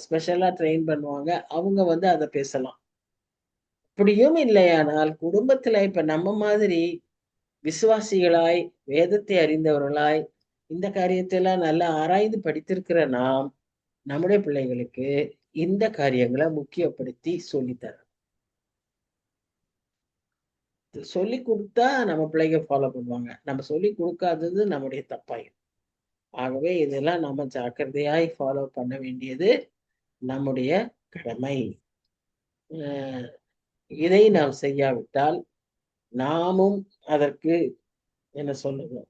ஸ்பெஷலா ட்ரெயின் பண்ணுவாங்க. அவங்க வந்து அதை பேசலாம். அப்படியும் இல்லையானால் குடும்பத்துல இப்ப நம்ம மாதிரி விசுவாசிகளாய், வேதத்தை அறிந்தவர்களாய், இந்த காரியத்தை எல்லாம் நல்லா ஆராய்ந்து படித்திருக்கிற நாம், நம்முடைய பிள்ளைகளுக்கு இந்த காரியங்களை முக்கியப்படுத்தி சொல்லித்தரணும். சொல்லி கொடுத்தா நம்ம பிள்ளைங்க ஃபாலோ பண்ணுவாங்க. நம்ம சொல்லி கொடுக்காதது நம்முடைய தப்பாயிடும். ஆகவே இதெல்லாம் நம்ம ஜாக்கிரதையாய் ஃபாலோ பண்ண வேண்டியது நம்முடைய கடமை. இதை நாம் செய்யாவிட்டால் நாமும் அதற்கு என்ன சொல்லுவோம்,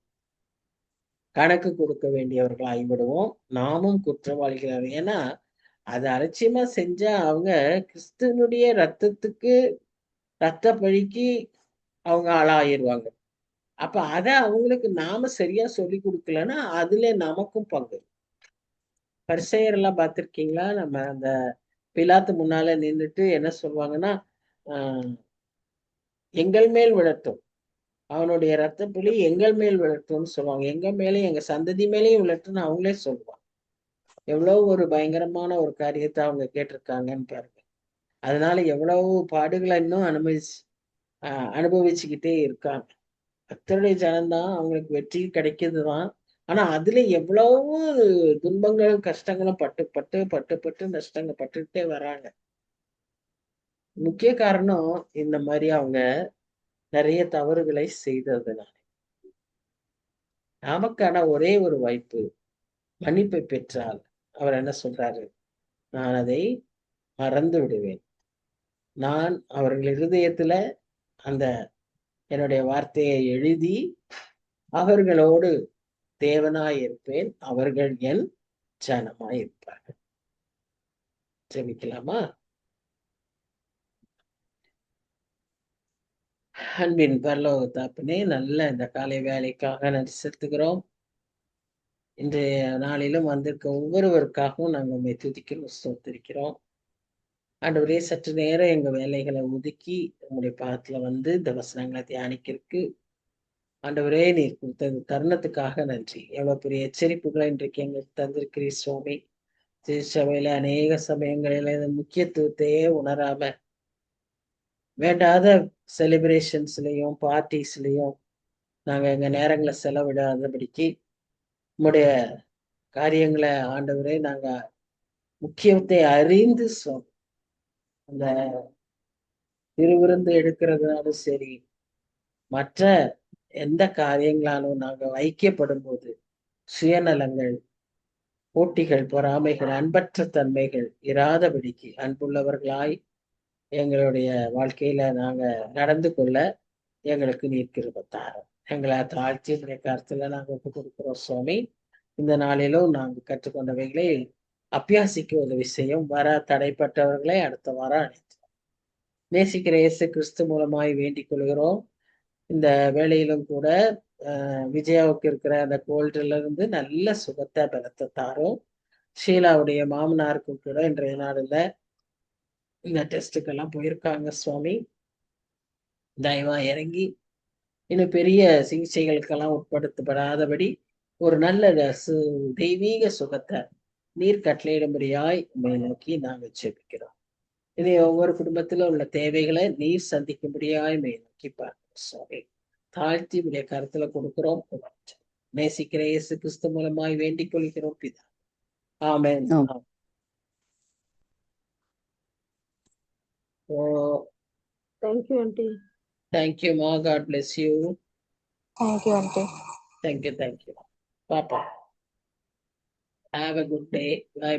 கணக்கு கொடுக்க வேண்டியவர்கள் ஆகிவிடுவோம். நாமும் குற்றவாளிகள். ஏன்னா அதை அலட்சியமா செஞ்சா அவங்க கிறிஸ்துவனுடைய ரத்த பழிக்கு அவங்க ஆளாயிருவாங்க. அப்ப அத அவங்களுக்கு நாம சரியா சொல்லி கொடுக்கலன்னா அதுல நமக்கும் பங்கு. பரிசேயர் எல்லாம் பார்த்திருக்கீங்களா? நம்ம அந்த பிலாத்து முன்னால நின்றுட்டு என்ன சொல்லுவாங்கன்னா, எங்கள் மேல் விழட்டும், அவனுடைய ரத்தப்பழி எங்கள் மேல் விழட்டும்னு சொல்லுவாங்க. எங்க மேலேயும் எங்க சந்ததி மேலேயும் விழட்டும்னு அவங்களே சொல்லுவாங்க. எவ்வளவு ஒரு பயங்கரமான ஒரு காரியத்தை அவங்க கேட்டிருக்காங்கன்னு பாருங்க. அதனால எவ்வளவு பாடுகளை இன்னும் அனுபவிச்சுக்கிட்டே இருக்காங்க. கர்த்தருடைய ஜனம்தான், அவங்களுக்கு வெற்றி கிடைக்குதுதான். ஆனா அதுல எவ்வளவு துன்பங்களும் கஷ்டங்களும் பட்டு பட்டு பட்டு பட்டு நஷ்டங்கள் பட்டுக்கிட்டே வராங்க. முக்கிய காரணம் இந்த மாதிரி அவங்க நிறைய தவறுகளை செய்ததுனால. நமக்கான ஒரே ஒரு வாய்ப்பு, மன்னிப்பை பெற்றால் அவர் என்ன சொல்றாரு, நான் அதை மறந்து விடுவேன். நான் அவர்கள் இருதயத்துல அந்த என்னுடைய வார்த்தையை எழுதி அவர்களோடு தேவனாய் இருப்பேன், அவர்கள் என் ஜனமாய் இருப்பார்கள். ஜெபிக்கலாமா? அன்பின் பரலோக தகப்பனே, நல்ல இந்த காலை வேலைக்காக நன்றி செலுத்துகிறோம். இன்றைய நாளிலும் வந்திருக்க ஒவ்வொருவருக்காகவும் நாங்கள் உண்மை துதிக்கிறோம், ஸ்தோத்திரிக்கிறோம். ஆண்டவரே, சற்று நேரம் எங்க வேலைகளை ஒதுக்கி உங்களுடைய பாதத்துல வந்து இந்த வசனங்களை தியானிக்கிறதுக்கு ஆண்டவரே நீர் கொடுத்த இந்த தருணத்துக்காக நன்றி. எவ்வளவு பெரிய எச்சரிப்புகளை இன்றைக்கு எங்களுக்கு தந்திருக்கிறீர் சுவாமி. திருச்சபையில அநேக சமயங்களில இந்த முக்கியத்துவத்தையே உணராம வேண்டாத செலிப்ரேஷன்ஸ்லயும் பார்ட்டிஸ்லயும் நாங்க எங்க நேரங்களை செலவிடாதபடிக்கு உங்களுடைய காரியங்களை ஆண்டவரே நாங்க முக்கியத்தை அறிந்து அந்த திருவிருந்து எடுக்கிறதுனாலும் சரி, மற்ற எந்த காரியங்களாலும் நாங்கள் ஐக்கியப்படும் போது சுயநலங்கள், போட்டிகள், பொறாமைகள், அன்பற்ற தன்மைகள் இராதபடிக்கு அன்புள்ளவர்களாய் எங்களுடைய வாழ்க்கையில நாங்க நடந்து கொள்ள எங்களுக்கு நீர் கிருபை தாரும். எங்களை தாழ்த்தி கருத்துல நாங்க ஒப்பு கொடுக்கிறோம் சுவாமி. இந்த நாளிலும் நாங்கள் கற்றுக்கொண்டவைகளை அபியாசிக்க உதவி செய்யும். வர தடைப்பட்டவர்களை அடுத்த வாரம் அழைத்து நேசிக்கிற இயேசு கிறிஸ்து மூலமாய் வேண்டிக் கொள்கிறோம். இந்த வேலையிலும் கூட விஜயாவுக்கு இருக்கிற அந்த கோல்டுல இருந்து நல்ல சுகத்தை பலத்தை தாரும். ஷீலாவுடைய மாமனாருக்கும் கூட இன்றைய நாளில் இந்த டெஸ்ட்டுக்கெல்லாம் போயிருக்காங்க சுவாமி. தயவா இறங்கி இன்னும் பெரிய சிகிச்சைகளுக்கெல்லாம் உட்படுத்தப்படாதபடி ஒரு நல்ல தெய்வீக சுகத்தை நீர் கட்டளையிடும்படியாய் உம்மை நோக்கி நாங்கள் ஜெபிக்கிறோம். இனி ஒவ்வொரு குடும்பத்திலும் உள்ள தேவைகளை நீர் சந்திக்கும்படியாய் உம்மை நோக்கி பார்க்கிறோம் சுவாமி. தாழ்த்தி உடைய கருத்துல கொடுக்கிறோம். நேசிக்கிற இயேசு கிறிஸ்து மூலமாய் வேண்டிக் கொள்கிறோம் பிதா. ஆமென்.
ஆம்.
Thank you, Auntie.
Thank you, Ma. God bless you.
Thank you, Auntie.
Thank you. Papa. Have a good day. Bye bye.